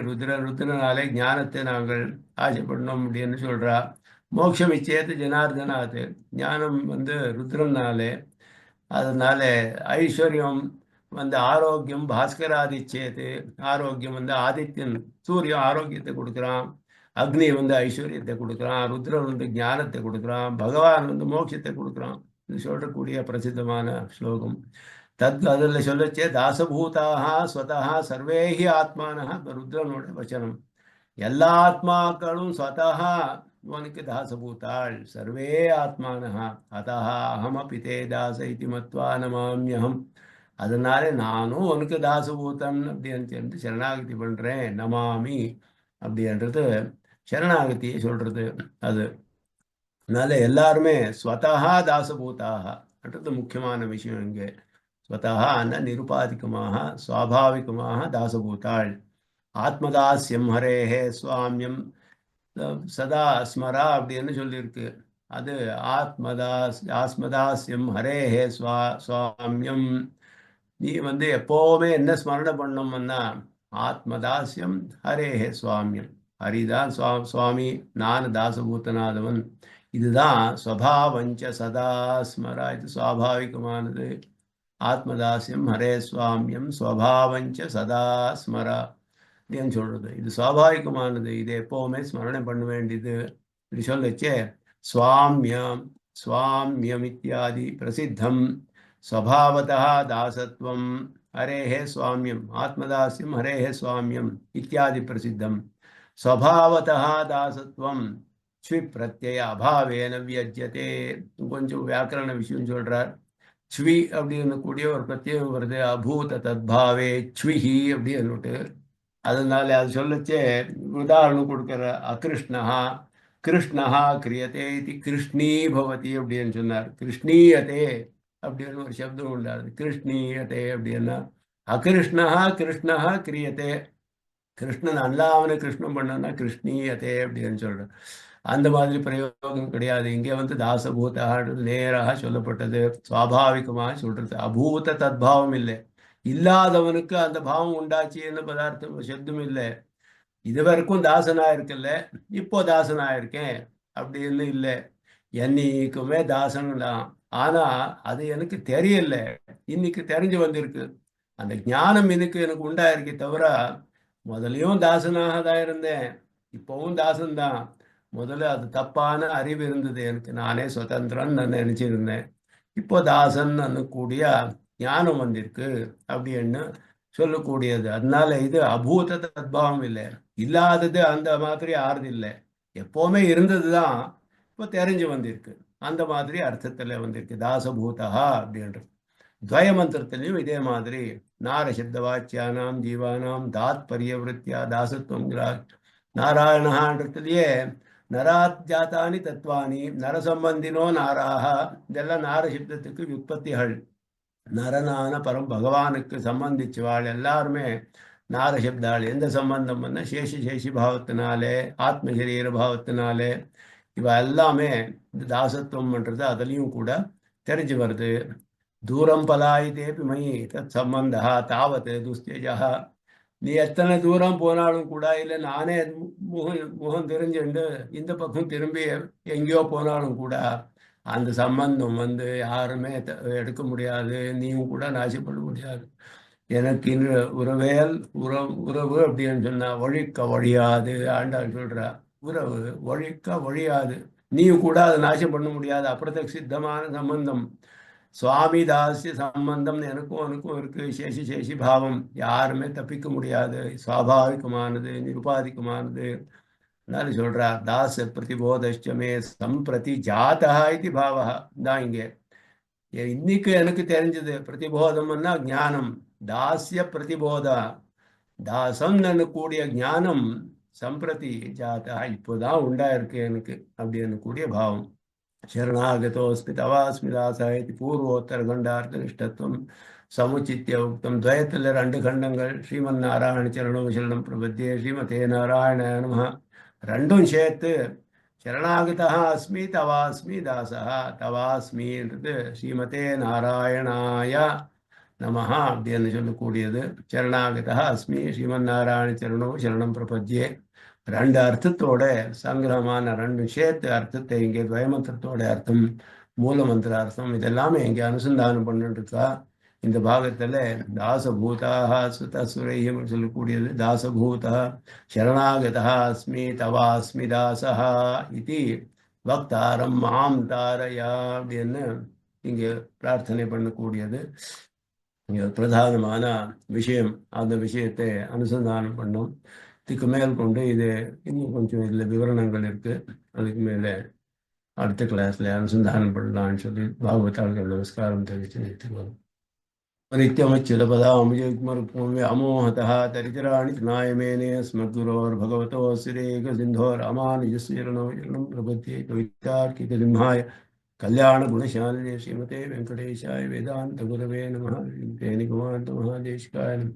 ருத்ரனாலே ஞானத்தை நாங்கள் ஆசைப்படணும் அப்படின்னு சொல்றா. மோட்சம் இச்சேத்து ஜனார்தனாது, ஞானம் ருத்ரனாலே. அதனால ஐஸ்வர்யம் ஆரோக்கியம் பாஸ்கராதிச்சேது, ஆரோக்கியம் ஆதித்யன் சூரியன் ஆரோக்கியத்தை கொடுக்குறான், அக்னி ஐஸ்வர்யத்தை கொடுக்குறான், ருத்ரன் ஞானத்தை கொடுக்குறான், பகவான் மோட்சத்தை கொடுக்குறான். இது சொல்லக்கூடிய பிரசித்தமான ஸ்லோகம். அதில் சொல்லச்சே தாசபூதாக ஸ்வதா சர்வேஹி ஆத்மானஹா. ருத்ரனோட வச்சனம் எல்லா ஆத்மாக்களும் ஸ்வதா உனக்கு தாசபூத்தாள், சர்வே ஆத்மானஹா அதா அகமபி தே தாச இதி மத்வா நமாம்யஹம். அதனால நானும் உனக்கு தாசபூதன் அப்படின்னு சொல்லிட்டு சரணாகதி பண்றேன், நமாமி அப்படின்றது சரணாகதியை சொல்றது. அதனால எல்லாருமே ஸ்வதா தாசபூதாக முக்கியமான விஷயம். இங்கே ஸ்வதா நிருபாதிகமாக சுவாபாவிகமாக தாசபூத்தாள். ஆத்மதாஸ்யம் ஹரேஹே சுவாமியம் சதா ஸ்மரா அப்படின்னு சொல்லியிருக்கு. அது ஆத்மதாஸ்யம் ஹரேஹே சுவாமியம். நீ எப்போவுமே என்ன ஸ்மரணை பண்ணோம்னா ஆத்மதாஸ்யம் ஹரேஹே சுவாமியம். ஹரிதான் சுவாமி, நான் தாசபூத்தனாதவன். இதுதான் ஸ்வபாவஞ்ச சதா ஸ்மரா. இது சுவாபாவிகமானது. ஆத்மதாஸ்யம் ஹரே சுவாமியம் ஸ்வபாவஞ்ச சதா ஸ்மரா. அப்படின்னு சொல்றது. இது சுவாபாவிகமானது. இது எப்பவுமே ஸ்மரணை பண்ண வேண்டியது. இப்படி சொல்லச்சே சுவாமியம் சுவாமியம் இத்தியாதி பிரசித்தம் ஸ்வபாவதா தாசத்வம் ஹரேஹே சுவாமியம் ஆத்மதாஸ்யம் ஹரேஹே சுவாமியம் இத்தியாதி பிரசித்தம் ஸ்வபாவதா தாசத்வம் ஸ்வி பிரத்யய அபாவேன வியஜ்யதே. கொஞ்சம் வியாக்கரண விஷயம் சொல்றார். ஸ்வி அப்படின்னு கூடிய ஒரு பிரத்யேகம் வருது. அபூத தத்பாவே ஸ்விஹி அப்படின்னு. அதனால அது சொல்லச்சே உதாரணம் கொடுக்கிற அகிருஷ்ணஹா கிருஷ்ணஹா கிரியதே இது கிருஷ்ணீ பவதி அப்படின்னு சொன்னார். கிருஷ்ணீயதே அப்படின்னு ஒரு சப்தம் உண்டாது. கிருஷ்ணீயதே அப்படின்னா அகிருஷ்ணஹா கிருஷ்ணஹா கிரியதே. கிருஷ்ணன் அல்லாமனை கிருஷ்ணன் பண்ணனா கிருஷ்ணீயதே அப்படின்னு சொல்றேன். அந்த மாதிரி பிரயோகம் கிடையாது. இங்கே தாசபூதான்றது நேராக சொல்லப்பட்டது. சுவாபாவிகமாக சொல்றது. அபூத தத்பாவம் இல்லை. இல்லாதவனுக்கு அந்த பாவம் உண்டாச்சுன்னு பதார்த்தம் சப்தம் இல்லை. இதுவரைக்கும் தாசனா இருக்கல, இப்போ தாசனா இருக்கேன் அப்படின்னு இல்லை. என்னைக்குமே தாசன் தான். ஆனா அது எனக்கு தெரியல, இன்னைக்கு தெரிஞ்சு வந்திருக்கு. அந்த ஞானம் எனக்கு உண்டாயிருக்கே தவிர முதலையும் தாசனாக தான் இருந்தேன், இப்பவும் தாசன் தான். முதல்ல அது தப்பான அறிவு இருந்தது எனக்கு. நானே சுதந்திரன் நான் நினைச்சிருந்தேன். இப்போ தாசன் கூடிய ஞானம் வந்திருக்கு அப்படின்னு சொல்லக்கூடியது. அதனால இது அபூத தத்பாவம் இல்லை. இல்லாதது அந்த மாதிரி ஆறுது இல்லை. எப்பவுமே இருந்தது தான், இப்போ தெரிஞ்சு வந்திருக்கு. அந்த மாதிரி அர்த்தத்தில் வந்திருக்கு தாசபூதா அப்படின்றது. துவய மந்திரத்திலையும் இதே மாதிரி நார சப்த வாச்சியானாம் ஜீவானாம் தாத்பரியவருத்தியா தாசத்துவம் நாராயணன்றதுலயே நராஜாத்தானி தத்வானி நரசம்பந்தினோ நாராக, இதெல்லாம் நார சப்தத்துக்கு விற்பத்திகள். நரனான பரம் பகவானுக்கு சம்பந்திச்சுவாள் எல்லாருமே நாரசப்தாள். எந்த சம்பந்தம் பண்ண சேஷி பாவத்தினாலே ஆத்மசரீர பாவத்தினாலே இவ எல்லாமே இந்த தாசத்துவம் பண்றது அதுலயும் கூட தெரிஞ்சு வருது. தூரம் பலாயிதேபி மயி தத் சம்பந்தா தாவத் துஸ்தேஜா. நீ எத்தனை தூரம் போனாலும் கூட, இல்லை நானே முகம் தெரிஞ்சுண்டு இந்த பக்கம் திரும்பி எங்கேயோ போனாலும் கூட அந்த சம்பந்தம் யாருமே எடுக்க முடியாது. நீயும் கூட நாசப்பட முடியாது. எனக்கு உறவேல் உறவு அப்படின்னு சொன்னா ஒழிக்க ஒழியாது ஆண்டாள் சொல்றா. உறவு ஒழிக்க ஒழியாது, நீயும் கூட அதை நாசம் பண்ண முடியாது. அப்பிரதசித்தமான சம்பந்தம் சுவாமி தாசிய சம்பந்தம் எனக்கும் இருக்கு. சேஷி பாவம் யாருமே தப்பிக்க முடியாது. சுவாபாவிகமானது, நிருபாதிகமானது. அதனால சொல்றார் தாச பிரதிபோதமே சம்பிரதி ஜாதா இது பாவா தான் இங்கே. இன்னைக்கு எனக்கு தெரிஞ்சது பிரதிபோதம்னா ஞானம். தாசிய பிரதிபோதா தாசம் கூடிய ஞானம் சம்பிரதி ஜாதா இப்போதான் உண்டாயிருக்கு எனக்கு அப்படின்னு கூடிய பாவம். शरणागतोऽस्मि तवास्मि दासः इति पूर्वोत्तरखण्डार्थनिष्ठत्वं समुचित्य उक्तं. द्वयத்தில் 2 खण्डங்கள். ஸ்ரீமன்னாராயண சரணம் சரணம் பிரபத்தியே ஸ்ரீமதே நாராயணாய நமः. ரெண்டும் சேர்த்து சரணாகதா அஸ்மி தவாஸ்மி தாசः. தவாஸ்மின்றது ஸ்ரீமதே நாராயணாய நமः அப்படின்னு சொல்லக்கூடியது. சரணாகதா அஸ்மி ஸ்ரீமன்னாராயண சரணம் சரணம் பிரபத்தியே. 2 அர்த்தத்தோட சங்கிரகமான 2 சேர்த்து அர்த்தத்தை இங்கே துவயமந்திரத்தோட அர்த்தம், மூல மந்திர அர்த்தம் இதெல்லாமே இங்கே அனுசந்தானம் பண்ணிட்டுருக்கா. இந்த பாகத்தில் தாசபூதாக சுதசுரையும் சொல்லக்கூடியது. தாசபூதா சரணாகதா அஸ்மி தவாஸ்மி தாசா இது பக்தாரம் மாம் தாரையா அப்படின்னு இங்கே பிரார்த்தனை பண்ணக்கூடியது பிரதானமான விஷயம். அந்த விஷயத்தை அனுசந்தானம் பண்ணோம். இதுக்கு மேல் கொண்டு இது இன்னும் கொஞ்சம் இதில் விவரணங்கள் இருக்கு. அதுக்கு மேலே அடுத்த கிளாஸ்ல அனுசந்தானம் பண்ணலாம்னு சொல்லி பாகவதாளுக்கு நமஸ்காரம் தெரிவித்து நிறுத்திக்குவோம். नित्यमच्युतपदाम्बुजयुग्मरुक्मव्य अमोहतः तरितराणि नायमेने अस्मद्गुरोर्भगवतो श्रीकसिन्धो रामानुजस्य चरणं प्रपद्ये कवितार्किकसिंहाय कल्याणगुणशालिने श्रीमते वेङ्कटेशाय वेदान्तगुरवे नमः. निगमान्तमहादेशिकाय नमः.